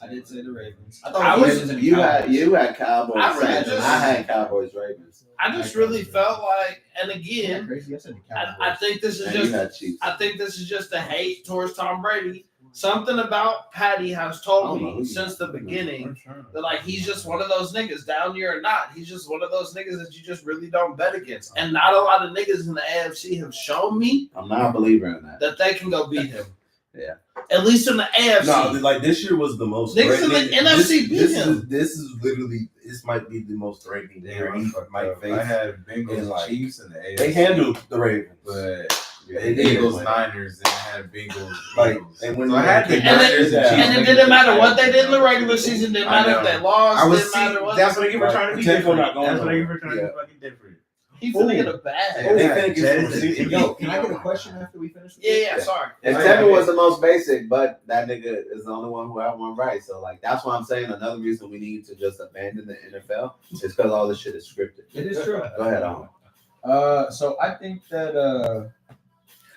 I did say the Ravens. I the was- Ravens and the You Cowboys. had Cowboys. I really Saints, and just- I had Cowboys Ravens. I just really felt like, and again, Crazy. I said the Cowboys. I think this is And you just had Chiefs. I think this is just a hate towards Tom Brady. Something about Patty has told me since the beginning that like he's just one of those niggas, down year or not. He's just one of those niggas that you just really don't bet against. And not a lot of niggas in the AFC have shown me I'm not a believer in that. that they can go beat him. Yeah. At least in the AFC. No, like this year was the most. Niggas in the threatening- NFC beat him. This is literally. This might be the most threatening year he might face. I had Bengals And, like, Chiefs in the AFC. They handled the Ravens, but They did, Bengals like- Niners and I had Bengals. like, Eagles. and when So I had the And it- Niners and Chiefs. And it didn't matter what they did in the regular season, didn't I matter if know. they lost, I was didn't matter what. that's what I give for trying to be Tempo different. not going That's what I give nowhere. for trying to be fucking different. He's gonna get a bag. they Yeah, think Jets it's is- receiver. Yo, can I get a question after we finish? Yeah, sorry. And Tevin was the most basic, but that nigga is the only one who had one right. So like that's why I'm saying another reason we need to just abandon the NFL is because all this shit is scripted. It is true. Go ahead, on. So I think that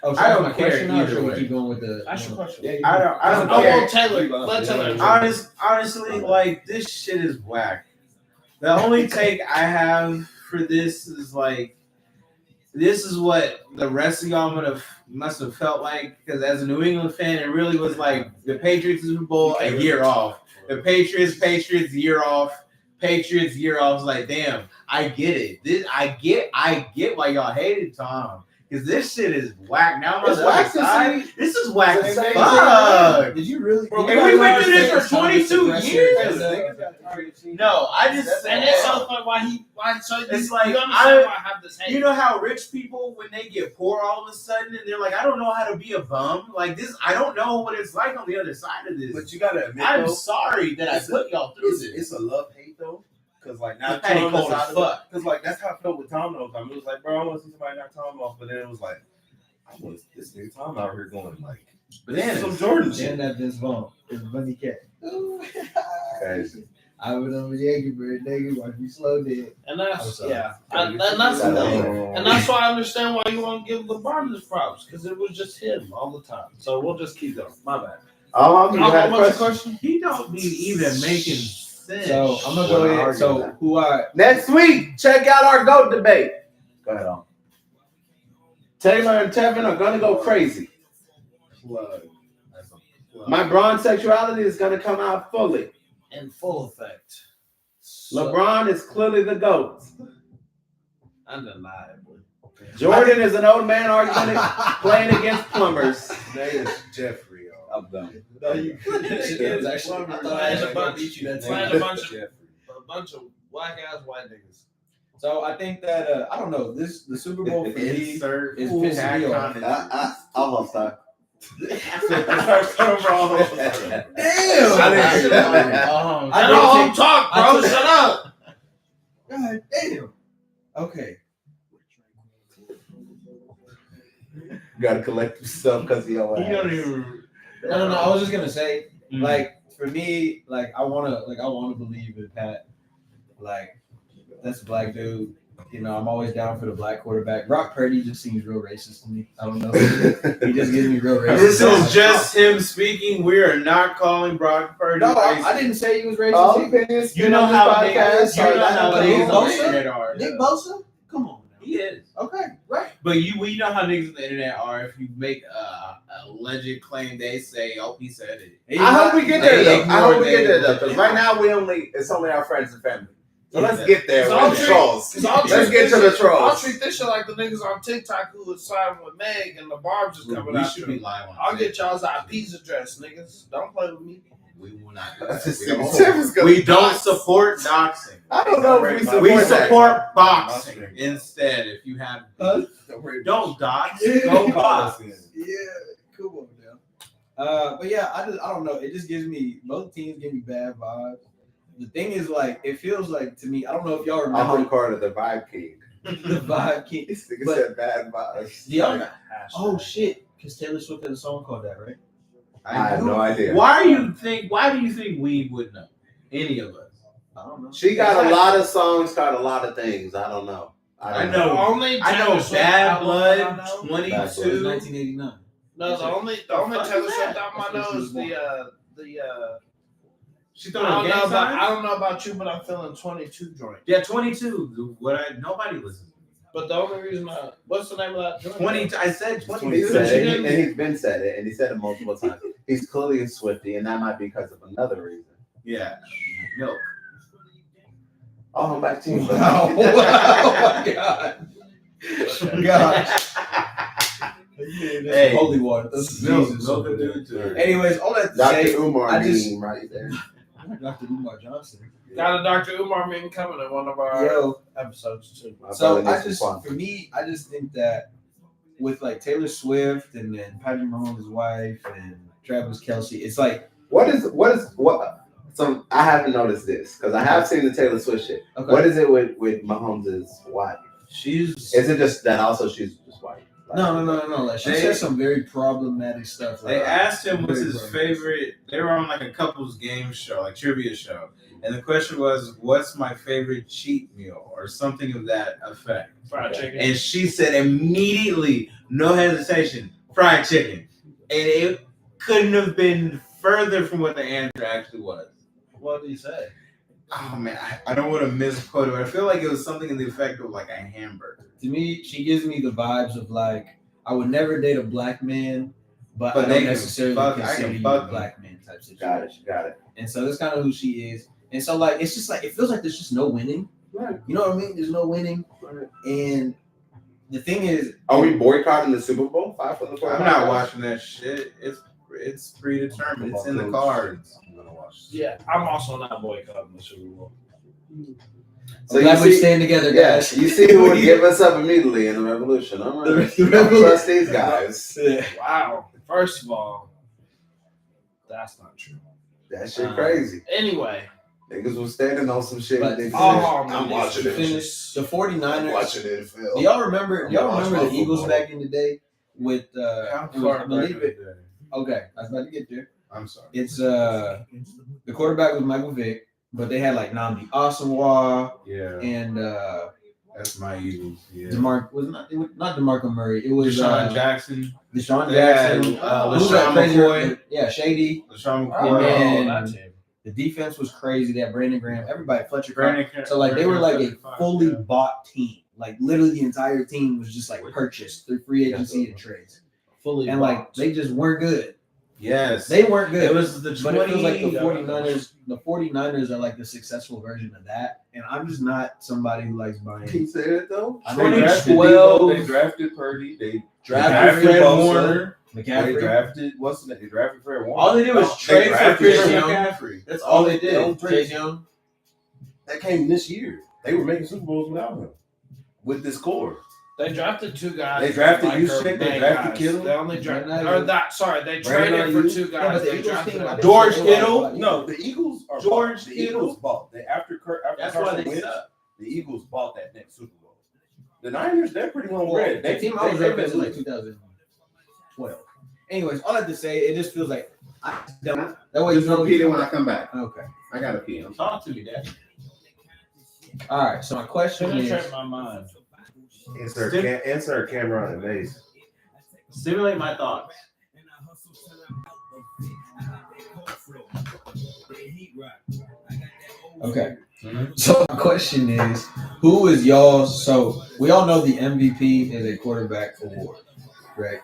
I I don't don't care question now, or either should we way. keep going with the Ask your question. Yeah, I don't I care. want Taylor. Let Taylor. Honestly, like this shit is whack. The only take I have for this is like, this is what the rest of y'all must have felt like, because as a New England fan, it really was like the Patriots Super Bowl a year off. The Patriots year off. Patriots year off. I was like, damn, I get it. I get why y'all hated Tom. Because this shit is whack. Now I'm on It's the other whack to side. see. This is whack as Same fuck. Did you really? Bro, And we've been doing this for 22 years. No, I just And it's so funny why so It's you like, understand I- why I have this hate. You know how rich people, when they get poor all of a sudden, and they're like, I don't know how to be a bum. Like this, I don't know what it's like on the other side of this. But you gotta admit, I'm though, sorry that I it's a- put y'all through it's, this. it's a love hate though, because like now It's petty Tom cold is as out of fuck. it. Because like that's how I felt with Tom though. I mean, it was like, bro, I want to see somebody knock Tom off, but then it was like, I want this nigga Tom out here going like, Bananas. some Jordan shit. And that Vince Vaughn is Bunny Cat. Crazy. I went over the Yankee bird, nigga, watch me slow dead. And I'm that's sorry. and that's the thing. Oh. And that's why I understand why you want to give LeBron his props, because it was just him all the time. So we'll just keep going. My bad. You had a What's the question? question? He don't be even making sense. So I'm gonna go ahead. So who I Next week, check out our GOAT debate. Go ahead on. Taylor and Tevin are gonna go crazy. Plug. That's a plug. My bronze sexuality is gonna come out fully. In full effect. So, LeBron is clearly the GOAT. undeniably. Jordan is an old man arguing, playing against plumbers. Name is Jeffrey. I'm done. No, you. It was actually. I thought I had to beat you that Playing time. a bunch of whack ass white niggas. So I think that I don't know. The Super Bowl for me Insert is full pissing me off. content. Almost time. First overall. Damn! Let all talk, bro. Shut up. God damn. Okay. You gotta collect yourself because of your You ass. don't even. No. I was just gonna say, Mm. like, for me, like, I wanna believe in Pat. Like, that's a black dude. You know, I'm always down for the black quarterback. Brock Purdy just seems real racist to me. I don't know. He just gives me real racist. This is just him speaking. We are not calling Brock Purdy. No, racist. I didn't say he was racist. All opinions You know how podcast. niggas, you know how Nick niggas on the Bosa? internet are. Nick Bosa? Come on. He is. Okay, right. But we know how niggas on the internet are. If you make a alleged claim, they say, "Oh, he said it." I hope we get there though. I hope we They get there though. ignore Because right now it's only our friends and family. So let's Yeah. get there So with I'll the treat- trolls. I'll Let's treat get to this the I'll trolls. treat this shit like the niggas on TikTok who was siding with Meg and the barbs just coming We out. should be live on. I'll get y'all's IPs address, niggas. Don't play with me. We will not do That's that. just- We don't- Tim's gonna We don't box. support doxing. I don't know if we support We that. support boxing instead. If you have, don't dox. Yeah. Go box. Yeah, cool on them. But yeah, I don't know. It just gives me both teams give me bad vibes. The thing is, like, it feels like to me. I don't know if y'all remember Alham Carter, the Vibe King. the vibe king. This nigga But- said bad vibes. Yeah. Oh shit! Because Taylor Swift had a song called that, right? I have no idea. Why do you think we would know? Any of us? I don't know. She got a lot of songs, got a lot of things. I don't know. I don't know. Only I know Taylor Swift Bad album Blood, I know. It was 22. 1989. No, the only fuck Taylor is Swift that? album I know is the She I throwing a don't gang know about sign? you, but I'm feeling 22 joint. Yeah, 22. Nobody listens. But the only reason what's the name of that joint? 20. I said He 22. said it, and he's been said it, and he said it multiple times. He's clearly a Swiftie, and that might be because of another reason. Yeah, milk. Oh, I'm back to you. Wow! Oh my god! God! Hey, Holy water. This is milk. Jesus. Milk a dude too. Anyways, all that to Dr. say, Umar I just- meme right there. Dr. Umar Johnson. Got a Dr. Umar meme coming in one of our Yo, episodes too. My so brother I needs some just, fun. for me, I just think that with like Taylor Swift and then Patrick Mahomes' wife and Travis Kelce, it's like What? So I haven't noticed this because I have seen the Taylor Swift shit. okay, What is it with Mahomes' wife? she's Is it just that also she's just white? no. Like she They- says some very problematic stuff. They Like, asked him what's very his problematic. favorite. They were on like a couples game show, like trivia show, and the question was, "What's my favorite cheat meal?" or something of that effect. Fried chicken. And she said immediately, no hesitation, fried chicken, and it couldn't have been further from what the answer actually was. What did he say? Oh man, I don't want to misquote it, but I feel like it was something in the effect of like a hamburger. To me, she gives me the vibes of like I would never date a black man, but But I they don't can necessarily fuck- I consider can you fuck a them. black man type situation. Got it. And so that's kind of who she is. And so like it's just like it feels like there's just no winning. Right. You know what I mean? There's no winning. Right. And the thing is, Are we boycotting the Super Bowl? 5 for the 4. I'm not watching that shit. It's predetermined. It's in the cards. I'm gonna watch. Yeah, I'm also not boycotting the Super Bowl. so glad we stand together, guys. You see who would give us up immediately in the revolution. I'm right. The revolution. Trust these guys. Wow. First of all, that's not true. That shit crazy. Anyway, Niggas was standing on some shit. But They I'm watching it. The 49ers. I'm watching NFL. Do y'all remember watching the Eagles football. back in the day with How it far was, believe back it. is that? Okay, I was about to get there. I'm sorry. It's the quarterback was Michael Vick, but they had like Nnamdi Asomugha Yeah, and that's my Eagles. Yeah. it was not DeMarco Murray. It was Deshaun Jackson. Deshaun Yeah, Jackson. Who's LaShawn that crazy? McCoy. Yeah, Shady. LaShawn Oh, McCoy. man. that team. The defense was crazy. They had Brandon Graham. Everybody, Fletcher. Brandon- So like they were like a Brandon- fully yeah. bought team. Like literally the entire team was just like purchased through free agency and trades. Fully And like they just weren't good. Yes. They weren't good. It was the 20. But it feels like the 49ers, the 49ers are like the successful version of that. And I'm just not somebody who likes buying. He said it though. I They know drafted 2012. Debo, they drafted Purdy. They Drafted drafted Bosa, Warner. They McCaffrey. drafted what's the name? They drafted Fred Warner. All they did was They trade for drafted Chris Young. McCaffrey. That's all they They don't did. trade. Chase Young. That came this year. They were making Super Bowls without him. With this core. They drafted two guys. They drafted like Juszczyk, are they big drafted guys. Kittle. They only drafted. Brandon Or Ayuk. that. Sorry, they Brandon traded for Ayuk. two guys. Yeah, but the They Eagles drafted team, like, George they- Kittle? No, the Eagles are George bought. The Kittle? Eagles bought. After That's why Carson they Wentz, suck. the Eagles bought that next Super Bowl. The Niners, they're pretty Well, homebred. the team I was representing like 2012. Anyways, all I have to say, it just feels like I don't. That way, Just you know. repeat it when I come back. Okay. I gotta pee. Talk to me, Dad. All right. So my question Penetrate is, my mind. Answer Cameron and Mace. Stimulate my thoughts. okay. Mhm. So my question is, who is y'all? So we all know the MVP is a quarterback award, right?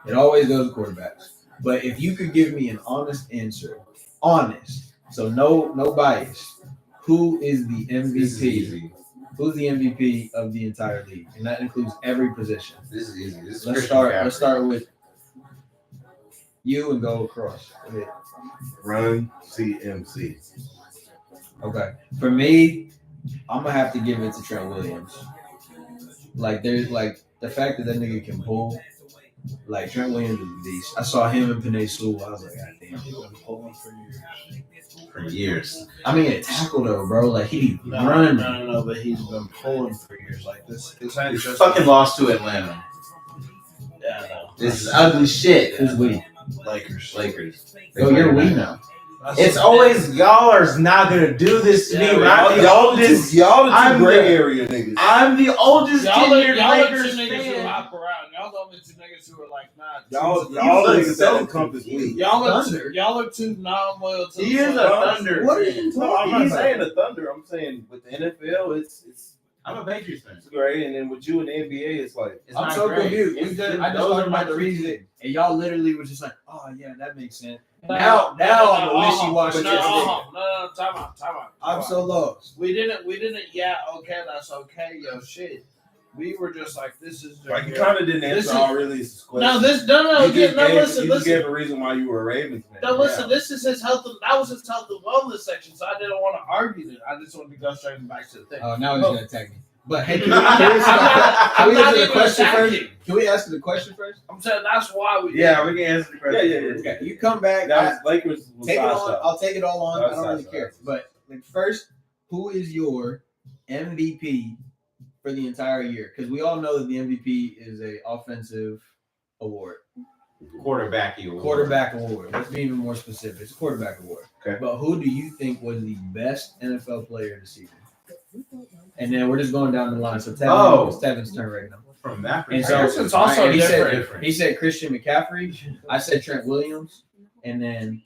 It always goes to quarterbacks. But if you could give me an honest answer, honest, so no bias, who is the This is MVP? easy. Who's the MVP of the entire league, and that includes every position? This is easy. This is Let's Christian start. McCaffrey. Let's start with you and go across. Go ahead. Run CMC. Okay. For me, I'm gonna have to give it to Trent Williams. Like there's like the fact that nigga can pull. Like Trent Williams is a beast. I saw him in Panay Sewell. I was like, God damn. For years. I mean, a tackle though, bro. Like he be No, running. no, but he's been pulling for years. Like this ain't He just fucking lost to Atlanta. Yeah, I know. This is ugly shit. Who's we? Lakers. Lakers. Oh, you're we now. It's always y'all are not gonna do this to me. Yeah, When I'm the oldest. Y'all the I'm two gray the- area niggas. I'm the oldest Y'all are tenured two Lakers niggas who fan. hop around. Y'all the only two niggas who are like, nah. Y'all You the look niggas so that encompass me. Y'all are too non-loyal to He the is a Lakers. Thunder. What are fan. you No, I'm talking not about? saying the Thunder. I'm saying with the NFL, it's I'm a Patriots fan. great, and then with you in the NBA, it's like It's I'm not so great. confused. It's- I just those talked are my about the three reason, teams. and y'all literally was just like, "Oh yeah, that makes sense." No, Now I'm a wishy-washy. No, time out. I'm so lost. We didn't. Yeah, okay, that's okay, yo, shit. We were just like, this is you kind of didn't This answer is- all really his questions. Listen. You just gave a reason why you were a Ravens fan. No, listen. This is his health. That was his health and wellness section, so I didn't want to argue it. I just wanted to go straight back to the thing. Oh, now he's gonna attack me. But hey, can I'm we not answer the even question first? attacking. Can we answer the question first? I'm saying that's why we. Yeah, we can answer the question. Yeah. Okay, you come back. That was Lakers. Was Take it side on. shot. I'll take it all on. That I was don't really side care. shot. But like, first, who is your MVP for the entire year? Because we all know that the MVP is a offensive award, Quarterback. quarterback award. Let's be even more specific. It's a quarterback award. Okay. But who do you think was the best NFL player this season? And then we're just going down the line. So Tevin, it's Tevin's turn right now. From that And perspective, so it's also he different. said he said Christian McCaffrey. I said Trent Williams, and then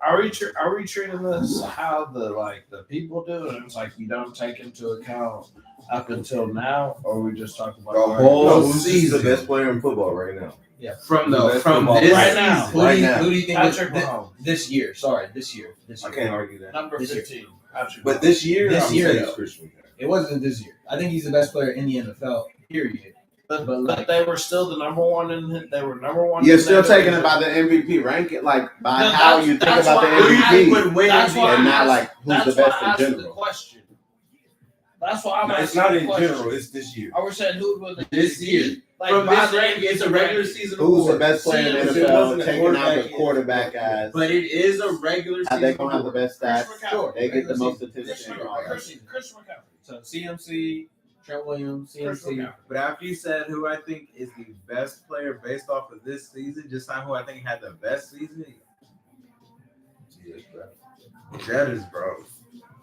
Are we treating this how the people do, and it's like you don't take into account up until now, or are we just talking about The whole No, who's the season. best player in football right now? from Best from football this right now. season. Right now. who do you think is Patrick Mahomes, this year? Sorry, this year. I can't argue that. number This year. 15. Patrick But Mahomes. this year, This I'm year, saying though. it's Christian. It wasn't this year. I think he's the best player in the NFL. Period. But they were still the number one, and they were number one. You're in still their taking it division. by the MVP ranking, like by No, how that's- you think that's about the why I MVP, would win That's why and I not asked- like who's that's the why best I in asked the general. question. That's why I'm It's asking not the in question. general. It's this year. Are we saying who would win This year. Like From by this the ranking, it's a regular ranking. season Who's the award. best player in the See, if it NFL? wasn't a Taking out the quarterback, quarterback guys. But it is a regular How season they gonna have the award. best stats? Sure. They get the most Chris attention. and all that. McCaffrey. So CMC, Trent Williams, Chris CMC. McCaffrey. But after you said who I think is the best player based off of this season, just not who I think had the best season. Jettas, bro.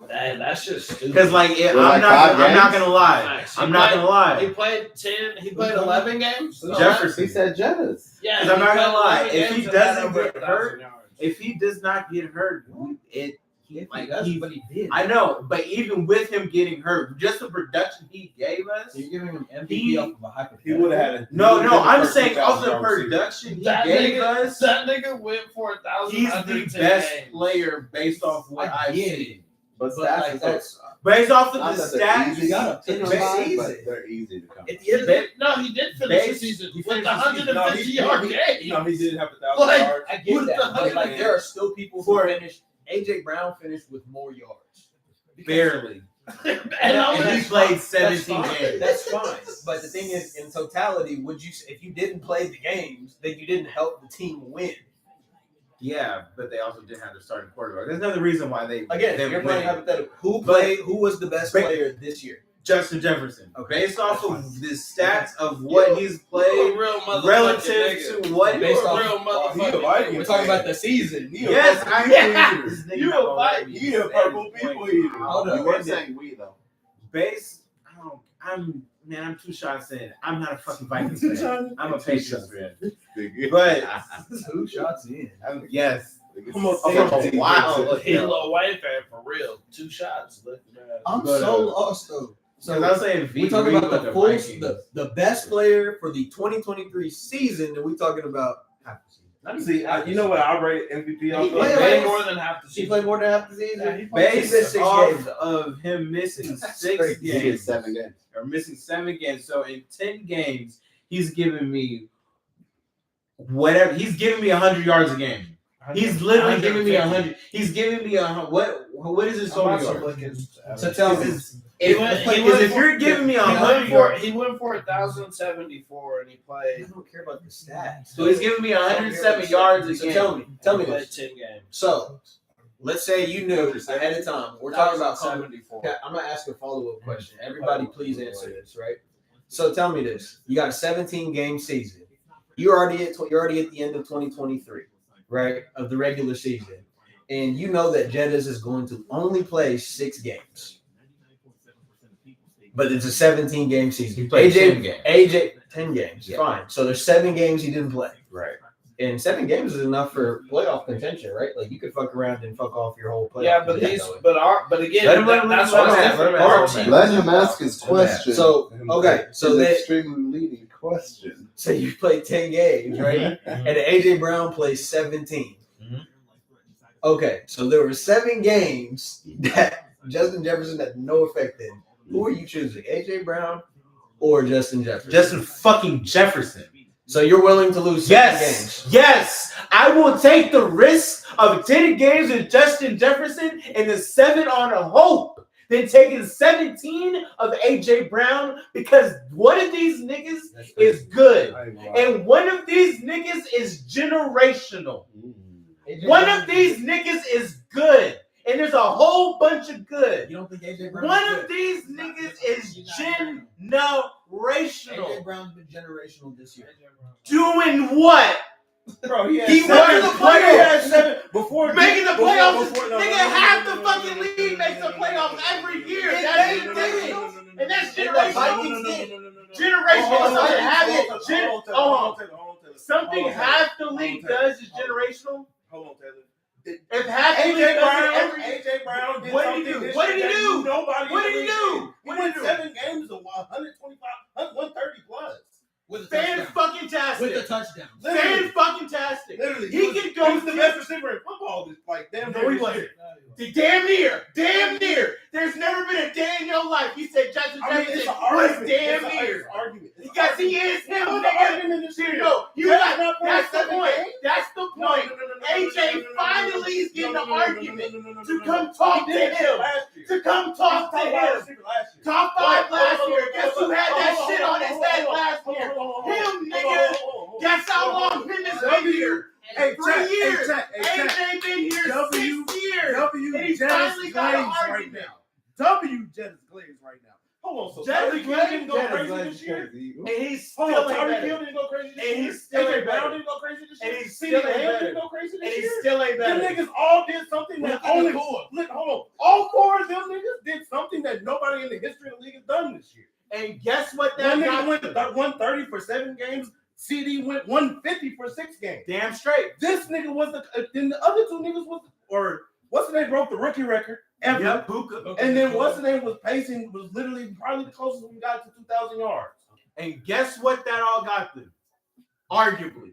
That's just stupid. Because like, Well, like I'm 5 not games? gonna lie. Nice. I'm not gonna He lie. played 10. He played 11 games. Jefferson. He said Jettas. Yeah, 'Cause I'm he not gonna played lie, 11 if he games and had doesn't over get 1,000 hurt, yards. If he does not get hurt, But he did. I know, but even with him getting hurt, just the production he gave us. So you're giving him MVP He- off of a hypothetical. He would have had a No, I'm first saying off 2,000 the yard receiver. production he That gave nigga, us. that nigga went for 1,000. He's under the 10 best games. player based off what I I've get seen. But But stats like is that's Based off of not the that they're easy stats, gotta to pick come them by, easy. but they're easy to come. at the end of the day. No, he did finish the Base- season he with finished the the season. 150-yard game. No, he did have 1,000 Like, yards. I get What that, the but heck, like man? there are still people who finished. AJ Brown finished with more yards. Because- barely. And And he that's played fine. 17 That's fine. games. That's fine. But the thing is, in totality, if you didn't play the games, then you didn't help the team win. Yeah, but they also didn't have their starting quarterback. There's another reason why they Again, them you're playing winning. hypothetical. Who But- was the best player this year? Justin Jefferson. Okay, Based off that's of the stats of what he's You a played real motherfucking relative nigga. to what Based You a off- real he a motherfucking Viking. nigga. We're talking about the season. Yes, I Yeah. This nigga You not a gonna let Viking. me He a say purple his people point. eater. Hold up. You were saying we though. I'm 2 shots in. I'm not a fucking Vikings fan. I'm a Patriots fan. But 2 shots in. yes, Come on, I'm from take a while. He a Lil Wayne fan for real. 2 shots. Look, man. I'm But, so lost though. So I was saying, We're talking about the full, Vikings. the best player for the 2023 season, and we're talking about half the season. Not even See, half the you know season. what I rate MVP He off played of? played like- more than half the He season. played more than half the season. Yeah, he played He Based missed 6 off games, though. of him missing That's 6 crazy. He did games 7 games. or missing 7 games, so in 10 games, he's giving me whatever. He's giving me 100 yards a game. He's literally giving me 100. He's giving me what is his total yards? So tell me, Because if you're giving me He 100 went for 1,074 and he I played. don't care about the stats. so he's giving me 107 yards a So game. tell me He played this. 10 games. So let's say you knew ahead of time. We're talking about 1,074. Okay, I'm gonna ask a follow-up question. Everybody, please answer this, right? So tell me this: you got a 17-game season. You're already at the end of 2023, right? Of the regular season, and you know that Jettas is going to only play 6 games, but it's a 17-game season. He played 10 games. 10 games, Yeah. fine. So there's 7 games he didn't play. Right. And 7 games is enough for playoff contention, right? Like you could fuck around and fuck off your whole playoff. Yeah, but contention. again, Let him- that's let what's him- different. let him- Our let him- team Let was him in ask playoffs. his question. So okay, so It's an they extremely leading question. so you played 10 games, right? And AJ Brown plays 17. Mhm. Okay, so there were 7 games that Justin Jefferson had no effect in. Who are you choosing, AJ Brown or Justin Jefferson? Justin fucking Jefferson. So you're willing to lose 7 games? Yes, I will take the risk of 10 games with Justin Jefferson and the 7 on a hope than taking 17 of AJ Brown because one of these niggas is good and one of these niggas is generational. AJ One Brown- of these niggas is good and there's a whole bunch of good. You don't think AJ Brown? One of these niggas is generational. AJ Brown's been generational this year. Doing what? Bro, he He had went 7 to the playoffs. He had 7 before Making the before- playoffs. before- no, Nigga, no, no, half no, the no, fucking no, no, league no, makes no, the no, playoffs no, every no, year. no, no, That's no, no, no, it. no, no, no, no, And that's no, no, generational. no, no, no, no, no, no, no. Generational Hold on, doesn't have hold it. on, Gen- hold on, oh, hold on, Taylor, hold on, something hold on, half the hold on, league Taylor. does is generational. Hold on, Taylor. If half the league AJ does Brown, it every AJ Brown did What did he something do? this What did he year that do? Nobody What in did he the do? league did. What He did he won do? 7 games of 125, 130 plus. With a fan touchdown. fucking tastic. With a touchdown. Fan fucking tastic. Literally, He can go He was the through- best receiver in football. Like damn, No, he near this wasn't. year. Damn near. There's never never been a day in your life you said Justin Jefferson it's an was argument. damn It's near. an argument. It's an Because argument. he is him, It's an nigga. argument this year. No, you Jets got, not playing that's the 7 point. games. That's the point. AJ finally is getting the argument to come talk to him. To come talk to him. Top 5 last year. Guess who had that shit on his head last year? Him, nigga. Guess how long him has been here? Hey, 3 years. Hey, AJ been here W, 6 years. W, And he Jets finally got an Glaze right argument. now. W, Jets Glaze right now. Hold on, so Jets Tyreek Hill Glaze, didn't go crazy this year? And he's Hold still on, ain't Tyreek better. Hill didn't go crazy this And year? he's still AJ ain't Brown better. didn't go crazy this And year? he's CeeDee still ain't Lamb better. didn't go crazy And this he year? still ain't Them better. niggas all did something that only hold on. All 4 of them niggas did something that nobody in the history of the league has done this year. And guess what One that nigga got? went 130 for 7 games. CD went 150 for 6 games. Damn straight. This nigga was then the other 2 niggas was, or what's the name broke the rookie record ever. Yep, Puka. And then what's the name was pacing, was literally probably the closest we got to 2,000 yards. And guess what that all got them? Arguably.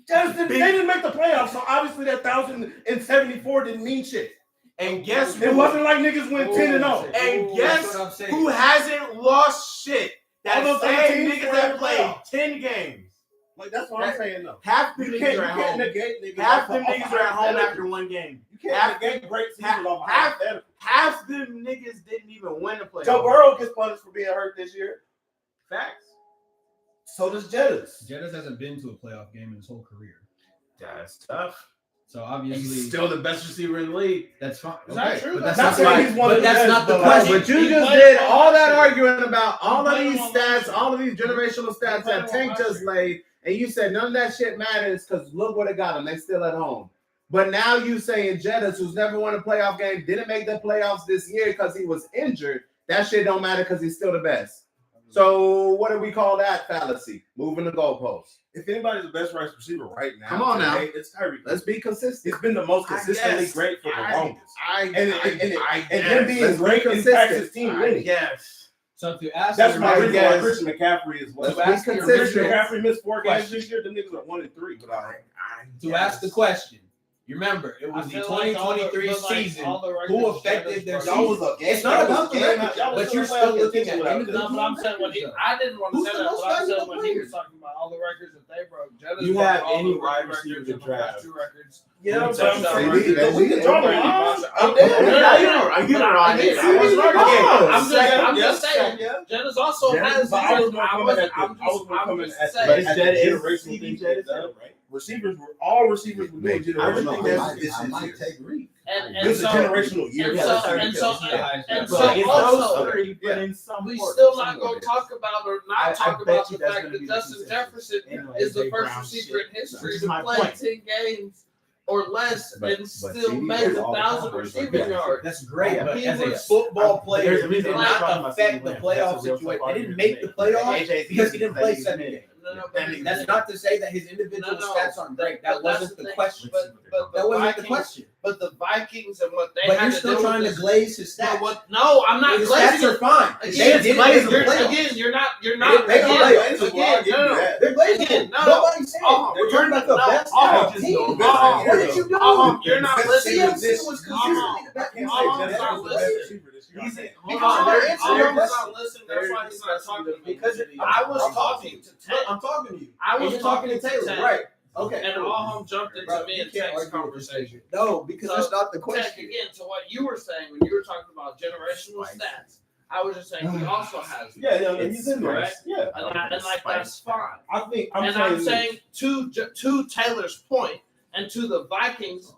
They didn't make the playoffs, so obviously that 1,074 didn't mean shit. And guess It what? wasn't like niggas went 10 and 0. And Ooh, guess that's what I'm saying. who hasn't lost shit? That All those other same teams niggas were that in the played playoffs. 10 games. Like that's what I'm saying though. Half the You niggas can't are at home. negate niggas. Half off them of- off niggas of are at home hypotheticals. after one game. You can't half- negate great seasons off of half- hypotheticals. Half them niggas didn't even win the playoffs. Joe Burrow gets punished for being hurt this year. Facts. So does Jettas. Jettas hasn't been to a playoff game in his whole career. That's tough. So He's obviously, still the best receiver in the league. that's fine. Is that true? But that's Not not saying why. he's one but of the that's best, not the but question. like, But you he just played did on all that last year. arguing about all of played these on stats, last year. all of these generational stats played that on Tank last just year. laid, and you said none of that shit matters because look what it got them. They still at home. But now you saying Jettas, who's never won a playoff game, didn't make the playoffs this year because he was injured. That shit don't matter because he's still the best. So what do we call that fallacy? Moving the goalposts. if anybody's the best wide receiver right now, Come on now. today, it's Tyreek. Let's be consistent. It's been the most consistently guess. great for the longest. And And him being Let's be great impacts consistent. his team winning. Yes. So if you ask That's your my reason why guess. Christian McCaffrey is what. Let's be Christian consistent. McCaffrey missed 4 games this year. The niggas are 1-3 without him. to ask the question, you remember it I was the feel like all the- 2023 but, like, season. all the Who records affected their Jettas season? broke. It's not about the record, but you're still looking at No, but I'm saying when he, I didn't want to Who's say the that, most but I'm saying valuable when he player? was talking about all the records that they broke. Jettas You broke have all any the wide records receiver in to the draft. past 2 records. Yeah, I'm I'm saying saying we can draw the draw line. I'm No, there. no, I no, get it. I get it, Ron. Again, See, I was we right. can Again, go. I'm just saying. Jettas also Yeah, has. but I was more I coming was at the- I was more I'm coming just at the- saying. But at the Jett is generational CD things Jett they've is done, right? right? All receivers were doing I don't know. generational I things. might take Reed. And This is a so, generational year. and Yeah, so, that's and so, Yeah. and But so it's also, those 3, but in some we order, still not some going order. to talk about or I not talk bet about you the that's fact gonna that be the Justin consensus. Jefferson Anyway, is the AJ first Brown receiver shit. in history Which is to my play point. 10 games or less But and still CD make is all the 1,000 numbers, receiving like, yards. That's great, Yeah, but he as a was- football There's player, a he reason did I'm talking not about affect CD the Lamb. playoff That's a real situation. tough They didn't argument make to the make. playoffs AJ because he didn't play he's 7 made. games. No, That's not to say that his individual stats aren't great. That but that's wasn't the thing. question. But That the wasn't the Vikings, question. but the Vikings and what they But had you're to still do trying with to glaze his this- stats. but what? No, I'm not His glazing stats are it. fine. Again, They didn't make the you're, playoffs. again, you're not They didn't make the again, playoffs. again, no, They're glazing. Again, no. Nobody's saying Oh, they're talking about the no, best oh, team. just go. Oh, What did you do? You're not listening. CMC was consistently the best. Not listening. That's why he's not talking to me. Because I was talking to Ted. I'm talking to you. I was You're talking to Taylor, Ted. right? Okay. And Alham jumped into Bro, me you and can't Tech's argue with this conversation. No, because So, that's not the Tech, question. again, to what you were saying when you were talking about generational stats, I was just saying he also has them. Yeah, he's in there. Correct. Yeah, And like that's fine. I think I'm saying to Taylor's point and to the Vikings,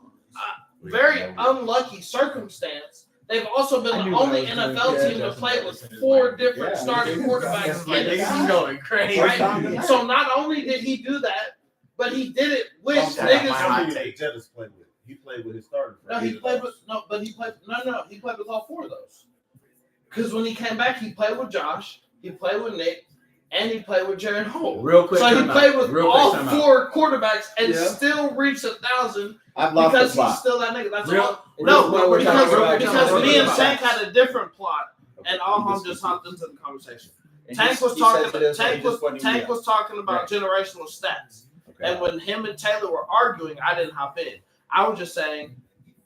very unlucky circumstance. They've also been I the knew only that was NFL gonna team be to Justin play with Jefferson. 4 different Yeah. starting quarterbacks Like, in the he's season. going crazy. Right? So not only did he do that, but he did it with Shout out my niggas. hot Who take. Jettas played with? He played with his starter. No, he played with he played with all 4 of those. Because when he came back, he played with Josh, he played with Nick, and he played with Jared Holt. Real quick. So he timeout. played with Real quick all timeout. 4 quarterbacks and Yeah. still reached 1,000 I've lost the because he's plot. still that nigga. That's Real- all. real No, quick, we're because talking about- me and about- Tank had a different plot, and Alham just hopped into the conversation. Tank was talking about generational stats, and when him and Taylor were arguing, I didn't hop in. I was just saying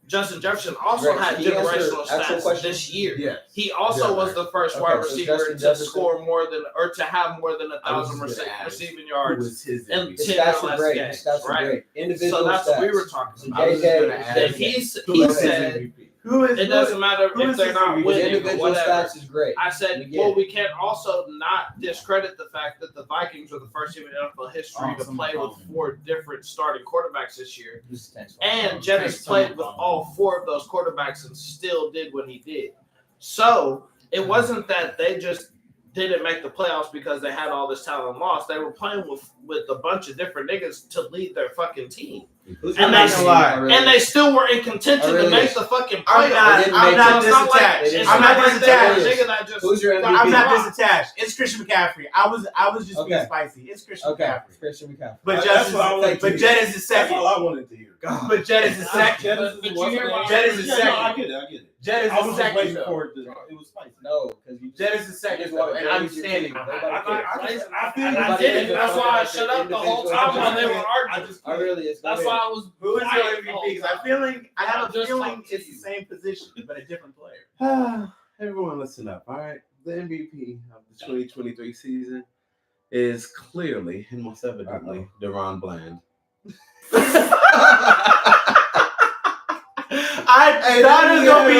Jefferson also Right, had can you answer generational actual stats question? this year. Yeah. He also was the first Okay, wide so receiver Justin to Jefferson- score more than or to have more than I was 1,000 just gonna ask, receiving Who yards was his in MVP? His 10 stats or are less great. games, His stats are right? great. Individual So that's what we stats. were talking So about. I was just gonna JJ, ask. That Who he was his said MVP? it doesn't matter who if is they're his not MVP? winning or individual whatever. stats is great. I We said, get well, it. we can't also not discredit the fact that the Vikings were the first team in NFL history to play with 4 different starting quarterbacks this year. This is tense. And Jettis played with all 4 of those quarterbacks and still did what he did. So it wasn't that they just didn't make the playoffs because they had all this talent and lost. They were playing with a bunch of different niggas to lead their fucking team. I'm not gonna lie. And they still were in contention to make the fucking I'm playoffs. not So it's not like- disattached. it's I'm not not like they were a disattached. nigga that just Who's your MVP? I'm not dropped. disattached. It's Christian McCaffrey. I was just being Okay. spicy. It's Christian Okay, McCaffrey. Christian McCaffrey. But That's Jett is, what I wanted to but hear. Jett is the That's second. all I wanted to hear. But Jett is the second. Jett But you hear why- Jett is the Yeah, no, second. I get it. Jett is I the was just second. waiting though. for it to. It was spicy. No, because you Jett is the second, Just though, want and I'm Jerry's your standing team. behind Nobody it. cares. I feel And I you. did it. That's why I shut up the whole time while they were arguing. I really is. That's why I was. Who is your quiet the whole MVP? Because time. I have a Just feeling talk to it's the you. same position, but a different player. Everyone listen up, all right? The MVP of the 2023 season is clearly and most evidently Deron Bland. I thought it was gonna be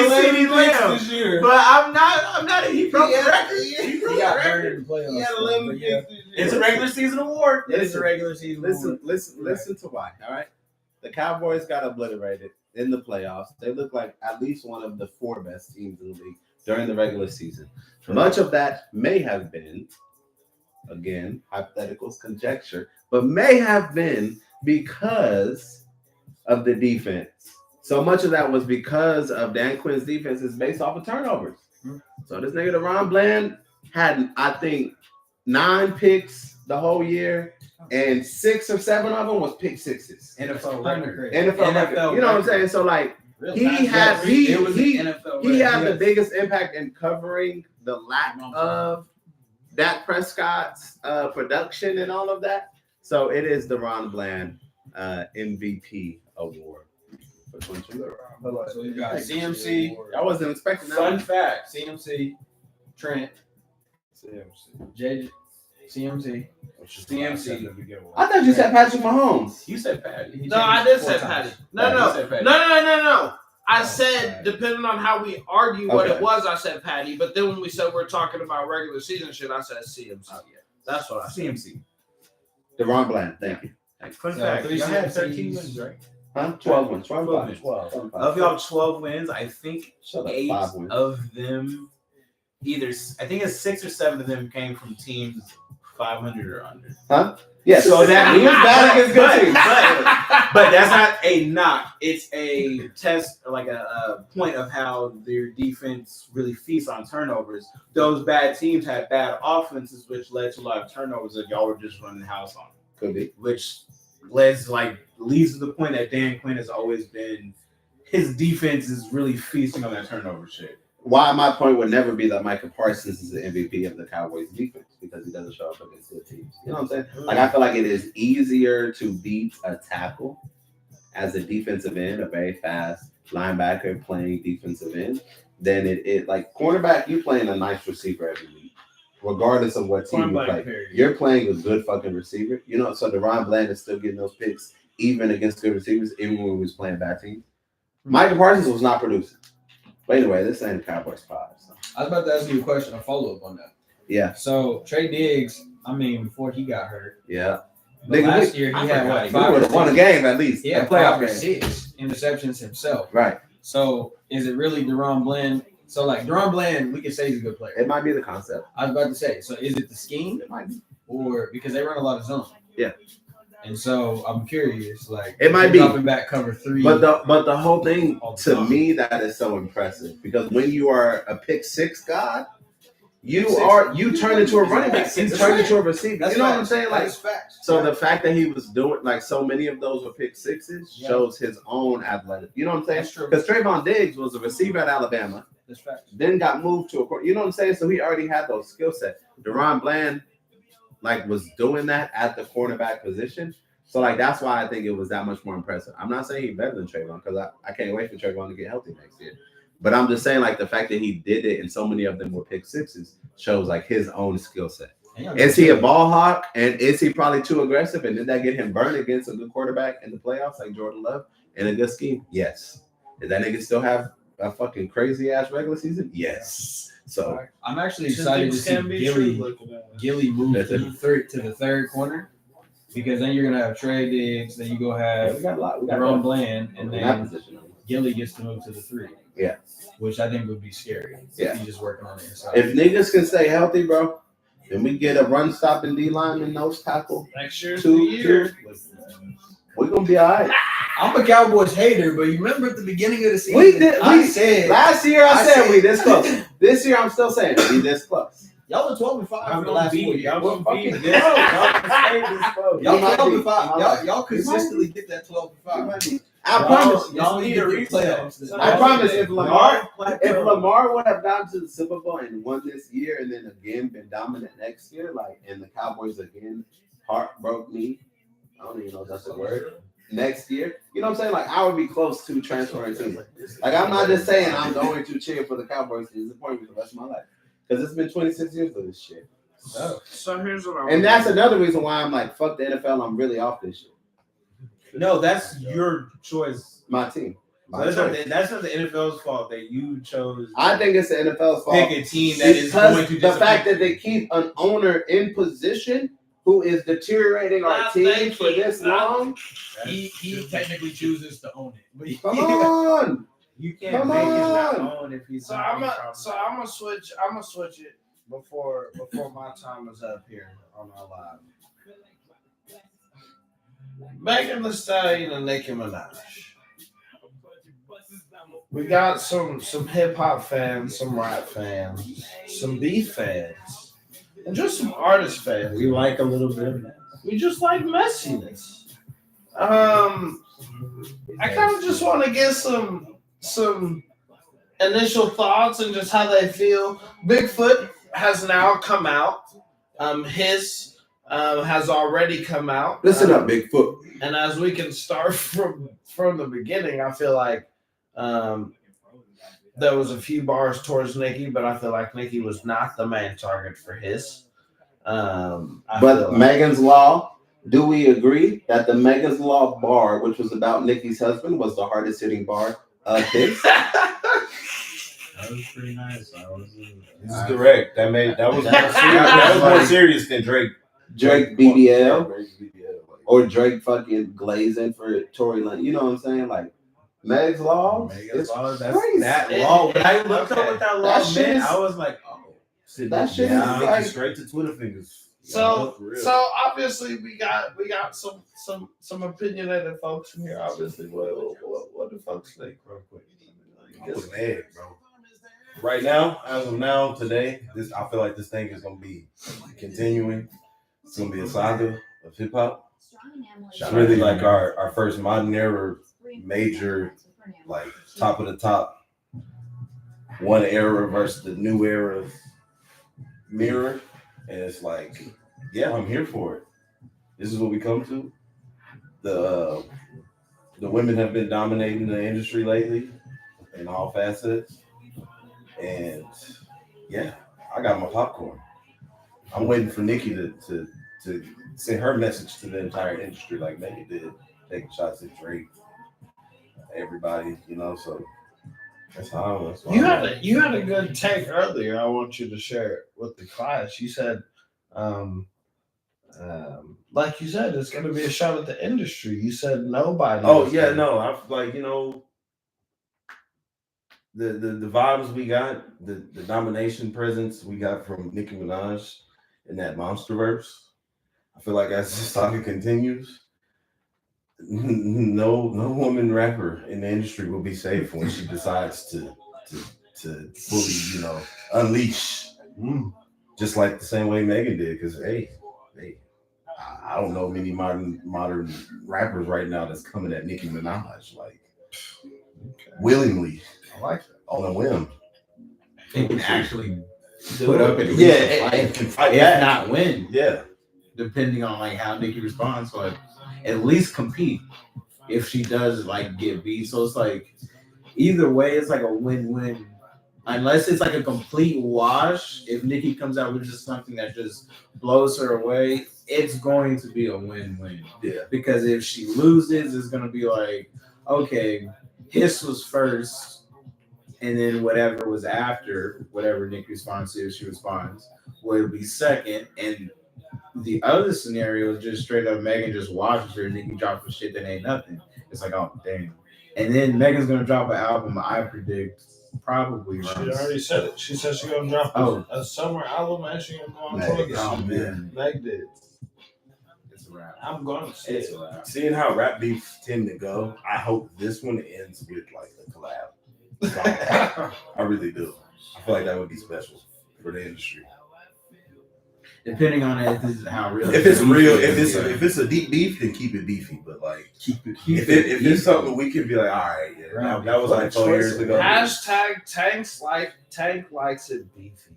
CeeDee Lamb, this year. but I'm not. He broke the record. He got burned in the playoffs. He had so, 11 but yeah. picks this year. It's a regular season award. It is a regular season. award. Listen to why, all right? The Cowboys got obliterated in the playoffs. They look like at least one of the 4 best teams in the league during the regular season. Much of that may have been, again, hypotheticals, conjecture, but may have been because of the defense. So much of that was because of Dan Quinn's defense is based off of turnovers. So this nigga Deron Bland had, I think, 9 picks the whole year, and 6 or 7 of them was pick sixes. NFL record. NFL record. You know what I'm saying? So like he had the biggest impact in covering the lack of Dak Prescott's production and all of that. So it is the Ron Bland MVP award for 2023. So we got CMC. I wasn't expecting that. Fun fact: CMC, Trent, JJ, CMC. I thought you said Patrick Mahomes. You said Patty. No, I did say Patty. No. No. I said, depending on how we argue what Okay. it was, I said Patty. But then when we said we're talking about regular season shit, I said CMC. That's what I said. CMC. DeRon Bland, thank you. Fun So, fact: 3 y'all had CMCs. 13 wins, right? Huh? 12 wins. 12 wins. 12. Of y'all 12 wins, I think Shut up, 8 5 wins. of them, I think it's 6 or 7 of them came from teams 500 or under. Yes. So that he was bad against good teams. But that's not a knock. It's a test, like a point of how their defense really feasts on turnovers. Those bad teams had bad offenses, which led to a lot of turnovers that y'all were just running the house on. Could be. Which leads to the point that Dan Quinn has always been. His defense is really feasting on that turnover shit. Why my point would never be that Micah Parsons is the MVP of the Cowboys defense because he doesn't show up against good teams. You know what I'm saying? Like I feel like it is easier to beat a tackle as a defensive end, a very fast linebacker playing defensive end, than it like cornerback. You playing a nice receiver every week, regardless of what team you play. You're playing a good fucking receiver. You know, so DeRon Bland is still getting those picks even against good receivers, even when he was playing bad teams. Micah Parsons was not producing. But anyway, this ain't Cowboys pod. So. I was about to ask you a question, a follow up on that. Yeah. So Trey Diggs, I mean, before he got hurt, Yeah. but last year he had what, He 5 would or have won a 6? game at least. He A had playoff 5 or game. 6 interceptions himself. Right. So is it really DeRon Bland? So like DeRon Bland, we can say he's a good player. It might be the concept. I was about to say. So is it the scheme, It might be. or because they run a lot of zone? Yeah. And so I'm curious, like It might if be. you're dropping back cover 3. But the whole thing All the to time. me that is so impressive because when you are a pick six god, you turn into a running back. You turn into a receiver. That's you know what I'm facts. saying? Like That's facts. so the fact that he was doing like so many of those were pick sixes shows his own athletic. You know what I'm saying? That's true. Because Trayvon Diggs was a receiver at Alabama, That's facts. then got moved to a you know what I'm saying? So he already had those skill sets. DeRon Bland like was doing that at the cornerback position. So like that's why I think it was that much more impressive. I'm not saying he's better than Trayvon because I can't wait for Trayvon to get healthy next year. But I'm just saying like the fact that he did it and so many of them were pick sixes shows like his own skill set. Is he a ball hawk and is he probably too aggressive? And did that get him burned against a good quarterback in the playoffs like Jordan Love in a good scheme? Yes. Did that nigga still have a fucking crazy ass regular season? Yes. So I'm actually excited to see Gilly move to the third corner. Because then you're gonna have Trey Diggs, then you go have we got Ron Bland, and then Gilly gets to move to the 3. Yeah, which I think would be scary. Yeah, if he's just working on the inside. If niggas can stay healthy, bro, then we get a run stopping D lineman, nose tackle. Next year, we're gonna be all right. I'm a Cowboys hater, but you remember at the beginning of the season, last year I said we this close. This year I'm still saying we this close. Y'all were 12-5 for the last 4 years. Y'all fucking this close. Y'all 12-5. Y'all consistently get that 12-5. I promise. Y'all need to replayoffs. I promise. If Lamar would have gotten to the Super Bowl and won this year, and then again been dominant next year, like and the Cowboys again heart broke me. I don't even know if that's a word. Next year, you know what I'm saying? Like I would be close to transferring teams. Like I'm not just saying I'm going to cheer for the Cowboys to disappoint me for the rest of my life. Because it's been 26 years of this shit. So here's what and that's another reason why I'm like, fuck the NFL. I'm really off this shit. No, that's your choice. My team. That's not the NFL's fault that you chose. I think it's the NFL's fault. Pick a team that is going to the fact that they keep an owner in position who is deteriorating our team for this long. He technically chooses to own it. Come on. You can't make him not own if he's. So I'm gonna switch. I'm gonna switch it before my time is up here on our live. Megan Thee Stallion and Nicki Minaj. We got some hip hop fans, some rap fans, some beef fans, and just some artist fans. We like a little bit of that. We just like messiness. I kind of just want to get some initial thoughts and just how they feel. Bigfoot has now come out. His has already come out. Listen up, Bigfoot. And as we can start from the beginning, I feel like there was a few bars towards Nicki, but I feel like Nicki was not the main target for his. But Megan's Law, do we agree that the Megan's Law bar, which was about Nicki's husband, was the hardest hitting bar of his? That was pretty nice. This is correct. That was more serious than Drake. Drake BBL. Or Drake fucking glazing for Tory Lane. You know what I'm saying? Like Meg's Law. Meg's Law. That's crazy. That law. When I looked up what that law meant, I was like, oh. That shit is like straight to Twitter fingers. So obviously we got some opinionated folks in here. Obviously, what do folks think? Real quick. I was mad, bro. Right now, as of now, today, I feel like this thing is gonna be continuing. It's gonna be a saga of hip hop. It's really like our first modern era major, like top of the top, one era versus the new era mirror. And it's like, yeah, I'm here for it. This is what we come to. The women have been dominating the industry lately in all facets. And yeah, I got my popcorn. I'm waiting for Nicki to send her message to the entire industry like Megan did, taking shots at Drake, everybody, you know. So that's how I was. You had a good take earlier. I want you to share it with the class. You said, like you said, it's going to be a shot at the industry. You said nobody. Oh yeah, no, I've like the vibes we got, the domination presence we got from Nicki Minaj in that Monsterverse. I feel like as this saga continues, no woman rapper in the industry will be safe when she decides to fully, unleash. Just like the same way Megan did, because hey, I don't know many modern rappers right now that's coming at Nicki Minaj like willingly. I like that. On a whim. They can actually put up and can fight if back. not win. Yeah. Depending on like how Nicki responds, but at least compete if she does like get beat. So it's like either way, it's like a win-win. Unless it's like a complete wash, if Nicki comes out with just something that just blows her away, it's going to be a win-win. Yeah. Because if she loses, it's gonna be like, okay, Hiss was first, and then whatever was after, whatever Nicki responds to, if she responds, will be second. And the other scenario is just straight up Megan just watches her and Nicki drops the shit that ain't nothing. It's like, oh damn. And then Megan's gonna drop an album, I predict probably She around. already said it. She said she's gonna drop a summer album and she's gonna go on tour this Oh year. man, Meg did. it's a wrap. I'm gonna say It's it. a wrap. Seeing how rap beefs tend to go, I hope this one ends with like a collab. I really do. I feel like that would be special for the industry. Depending on if this is how real. If it's real, if if it's a deep beef, then keep it beefy. But like, keep if it's something we can be like, all right, yeah, that was like 4 years ago. Hashtag Tank likes it beefy.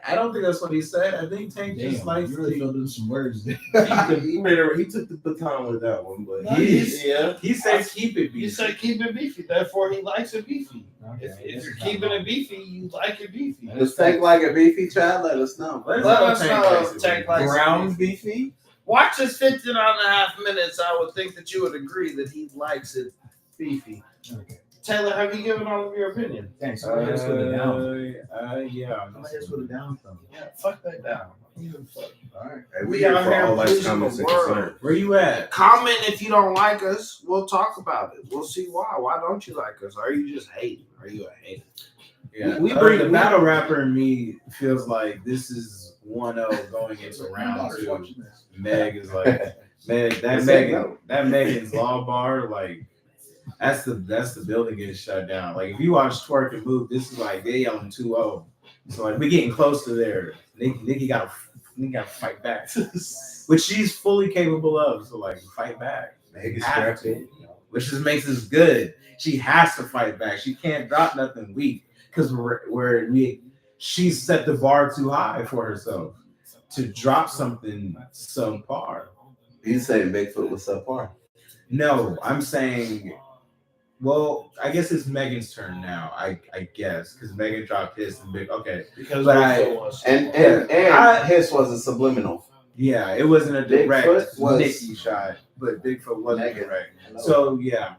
I don't think that's what he said. I think Tank just Damn, likes you really to. filled in some words there. He took the baton with that one, but He said keep it. You beefy. said keep it beefy, therefore he likes it beefy. Okay, If you're keeping it beefy, you like it beefy. Does Tank like a beefy child? Let us know. Let us Tank know likes if it Tank beefy. likes Ground beefy? Watch his 15 and a half minutes. I would think that you would agree that he likes it beefy. Okay. Taylor, have you given all of your opinion? Thanks. So let's go to down. Yeah. Let's go to down from. Yeah, fuck that down. Fuck. All right. hey, We we here out for here all likes, pleasing comments, the and world. concerns. Where you at? Comment if you don't like us. We'll talk about it. We'll see why. Why don't you like us? Are you just hating? Are you a hater? Yeah. We bring the battle rapper in me feels like this is 1-0 going into round 2. Meg is like that Megan's law bar, like that's the building getting shut down. Like if you watch Twerk and Move, this is like they on 2-0. So like we're getting close to there. Nicki gotta fight back. Which she's fully capable of. So like fight back. Meg is Have strapped to. in. Which just makes us good. She has to fight back. She can't drop nothing weak because she set the bar too high for herself to drop something subpar. You saying Bigfoot was subpar? No, I'm saying, well, I guess it's Megan's turn now. I guess because Megan dropped his and big. Okay, Because But Bigfoot was. And his was a subliminal. yeah, it wasn't a direct Bigfoot was- Nicki shot, but Bigfoot wasn't Megan. direct. So yeah,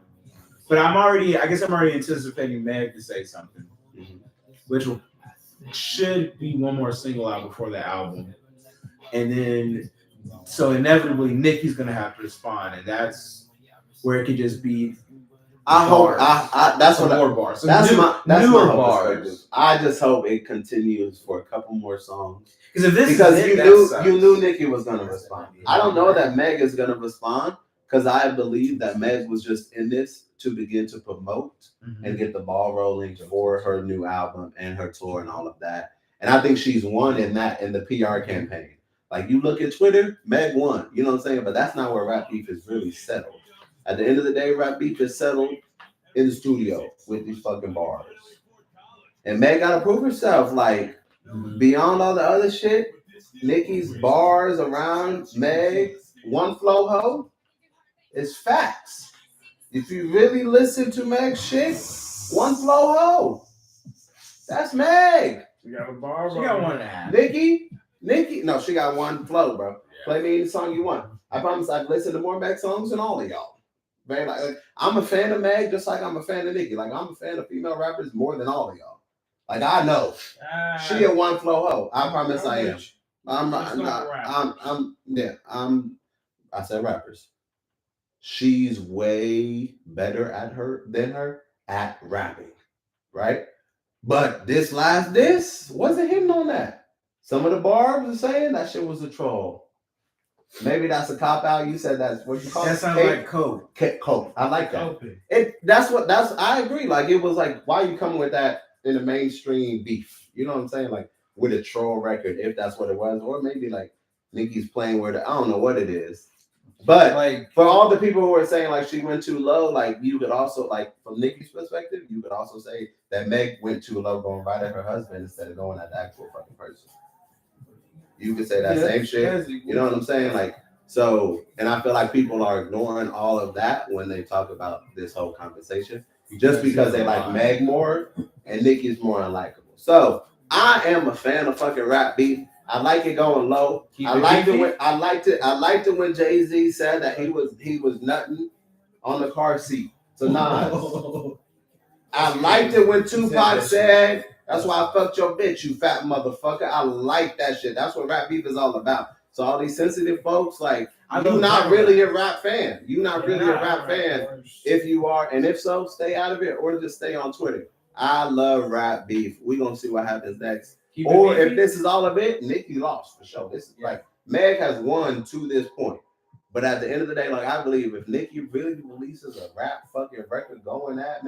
but I guess I'm already anticipating Meg to say something, which should be one more single out before the album, and then so inevitably Nicki's gonna have to respond, and that's where it could just be. I hope that's some what more bars. Some that's my newer hope bars. perspective. I just hope it continues for a couple more songs Because if this because is it, you knew Nicki was gonna respond. I don't know that Meg is gonna respond because I believe that Meg was just in this to begin to promote and get the ball rolling for her new album and her tour and all of that. And I think she's won in the PR campaign. Like you look at Twitter, Meg won. You know what I'm saying? But that's not where rap beef is really settled. At the end of the day, rap beef is settled in the studio with these fucking bars. And Meg gotta prove herself. Like beyond all the other shit, Nicki's bars around Meg, one flow ho, is facts. If you really listen to Meg's shit, one flow ho. That's Meg. You got a bar. She got 1.5. Nicki, no, she got one flow, bro. Play me any song you want. I promise I've listened to more Meg songs than all of y'all. Man, like I'm a fan of Meg just like I'm a fan of Nicki. Like I'm a fan of female rappers more than all of y'all. Like I know she a one flow ho. I promise I am. I said rappers. She's way better than her at rapping, right? But this wasn't hitting on that. Some of the bars were saying that shit was a troll. Maybe that's a cop out. You said that's what you call it. That sounds like coke. Coke. I like that. Open. I agree. Like it was like, why are you coming with that in the mainstream beef? You know what I'm saying? Like with a troll record, if that's what it was, or maybe like Nicki's playing where I don't know what it is. But Like for all the people who are saying like she went too low, like you could also like from Nicki's perspective, you could also say that Meg went too low going right at her husband instead of going at the actual fucking person. You could say that same shit. You know what I'm saying? Like So, and I feel like people are ignoring all of that when they talk about this whole conversation, just because they like Meg more and Nicki's more unlikable. So I am a fan of fucking rap beef. I like it going low. I liked it when Jay-Z said that he was nutting on the car seat to Nas. I liked it when Tupac said, "That's why I fucked your bitch, you fat motherfucker." I like that shit. That's what rap beef is all about. So all these sensitive folks, like, you're not really a rap fan. You're not really a rap fan. If you are, and if so, stay out of it or just stay on Twitter. I love rap beef. We're gonna see what happens next. Or if this is all of it, Nicki lost for sure. This is like Meg has won to this point. But at the end of the day, like, I believe if Nicki really releases a rap fucking record going at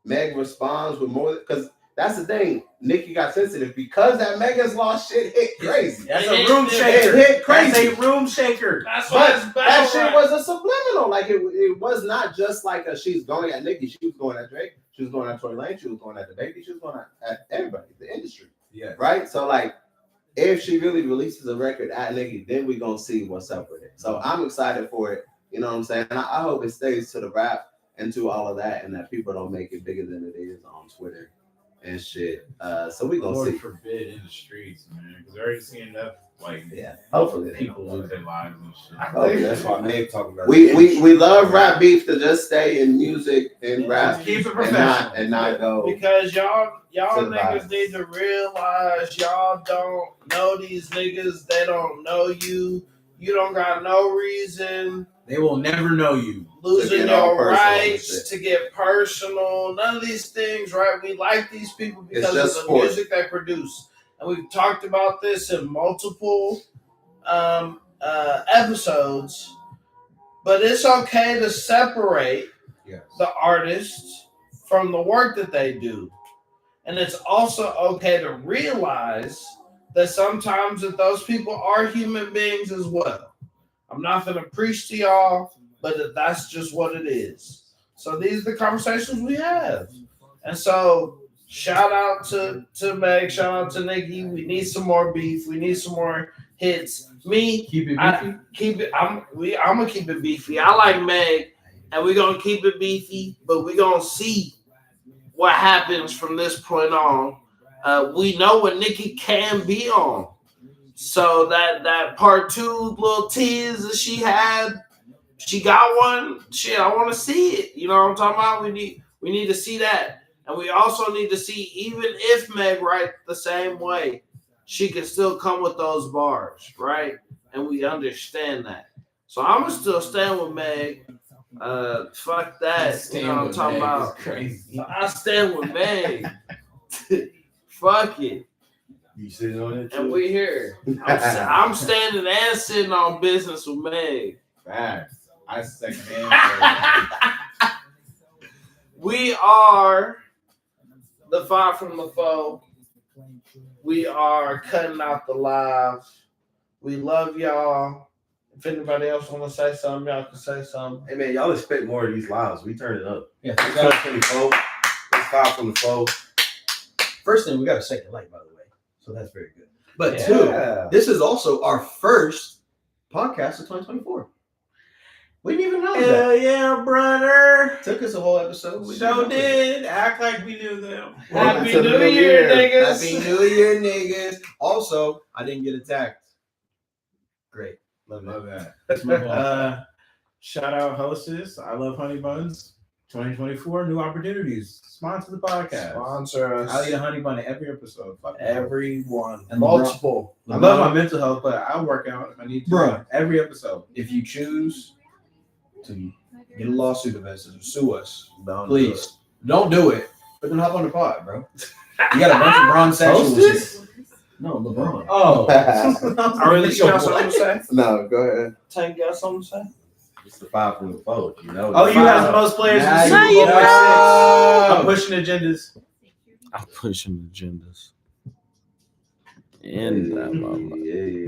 Meg responds with more, because that's the thing. Nicki got sensitive because that Megan's Law shit hit crazy. That's a room shaker. It hit crazy. That's a room shaker. But that shit was a subliminal. Like, it was not just like she's going at Nicki. She was going at Drake. She was going at Tory Lanez. She was going at the baby. She was going at everybody, the industry. Yeah. Right? So, like, if she really releases a record at Nicki, then we're going to see what's up with it. So I'm excited for it. You know what I'm saying? And I hope it stays to the rap and to all of that, and that people don't make it bigger than it is on Twitter and shit. So we gonna see. Forbid in the streets, man, because they're already seeing enough, like, hopefully people lose their lives and shit. That's why Meg talking about. We love rap beef to just stay in music and rap, keep it professional and not go, because y'all niggas need to realize y'all don't know these niggas. They don't know you. You don't got no reason. They will never know you. Losing your rights to get personal. None of these things, right? We like these people because of the music they produce. And we've talked about this in multiple episodes. But it's okay to separate the artists from the work that they do. And it's also okay to realize that sometimes that those people are human beings as well. I'm not going to preach to y'all, but that's just what it is. So these are the conversations we have. And so shout out to Meg, shout out to Nicki. We need some more beef. We need some more hits. Keep it beefy. I'm going to keep it beefy. I like Meg, and we're going to keep it beefy, but we're going to see what happens from this point on. We know what Nicki can be on. So that part 2 little tease that she had, she got one. Shit, I want to see it. You know what I'm talking about? We need to see that. And we also need to see, even if Meg writes the same way, she can still come with those bars, right? And we understand that. So I'm going to still stand with Meg. Fuck that. You know what I'm talking about? Crazy. I stand with Meg. Fuck it. You sitting on it too? And we here. I'm standing and sitting on business with Meg. Facts. I second We are the Five from the Foe. We are cutting out the live. We love y'all. If anybody else want to say something, y'all can say something. Hey man, y'all expect more of these lives. We turn it up. Yeah. It's 2024. It's 5 from the foe. First thing, we got a second light, by the way. So that's very good. But two, this is also our first podcast of 2024. We didn't even know that. Hell yeah, brother. Took us a whole episode. We So did. Act like we knew them. Happy New Year, niggas. Happy New Year, niggas. Also, I didn't get attacked. Great. Love that. Shout out hostess. I love Honey Buns. 2024, new opportunities. Sponsor the podcast. Sponsor us. I'll eat a honey bun in every episode. Fuck Everyone. And multiple. I love my mental health, but I'll work out if I need to. Bro. Every episode. If you choose to get a lawsuit of us or sue us, please don't do it. But then hop on the pod, bro. You got a bunch of bronze sexuals. No, LeBron. Oh. I really got something to say. No, go ahead. Tank got something to say. It's the 5 from the foe. You know. Oh, you have the most players in the Super Bowl. I'm pushing agendas. I'm pushing agendas. And that mama. Yeah.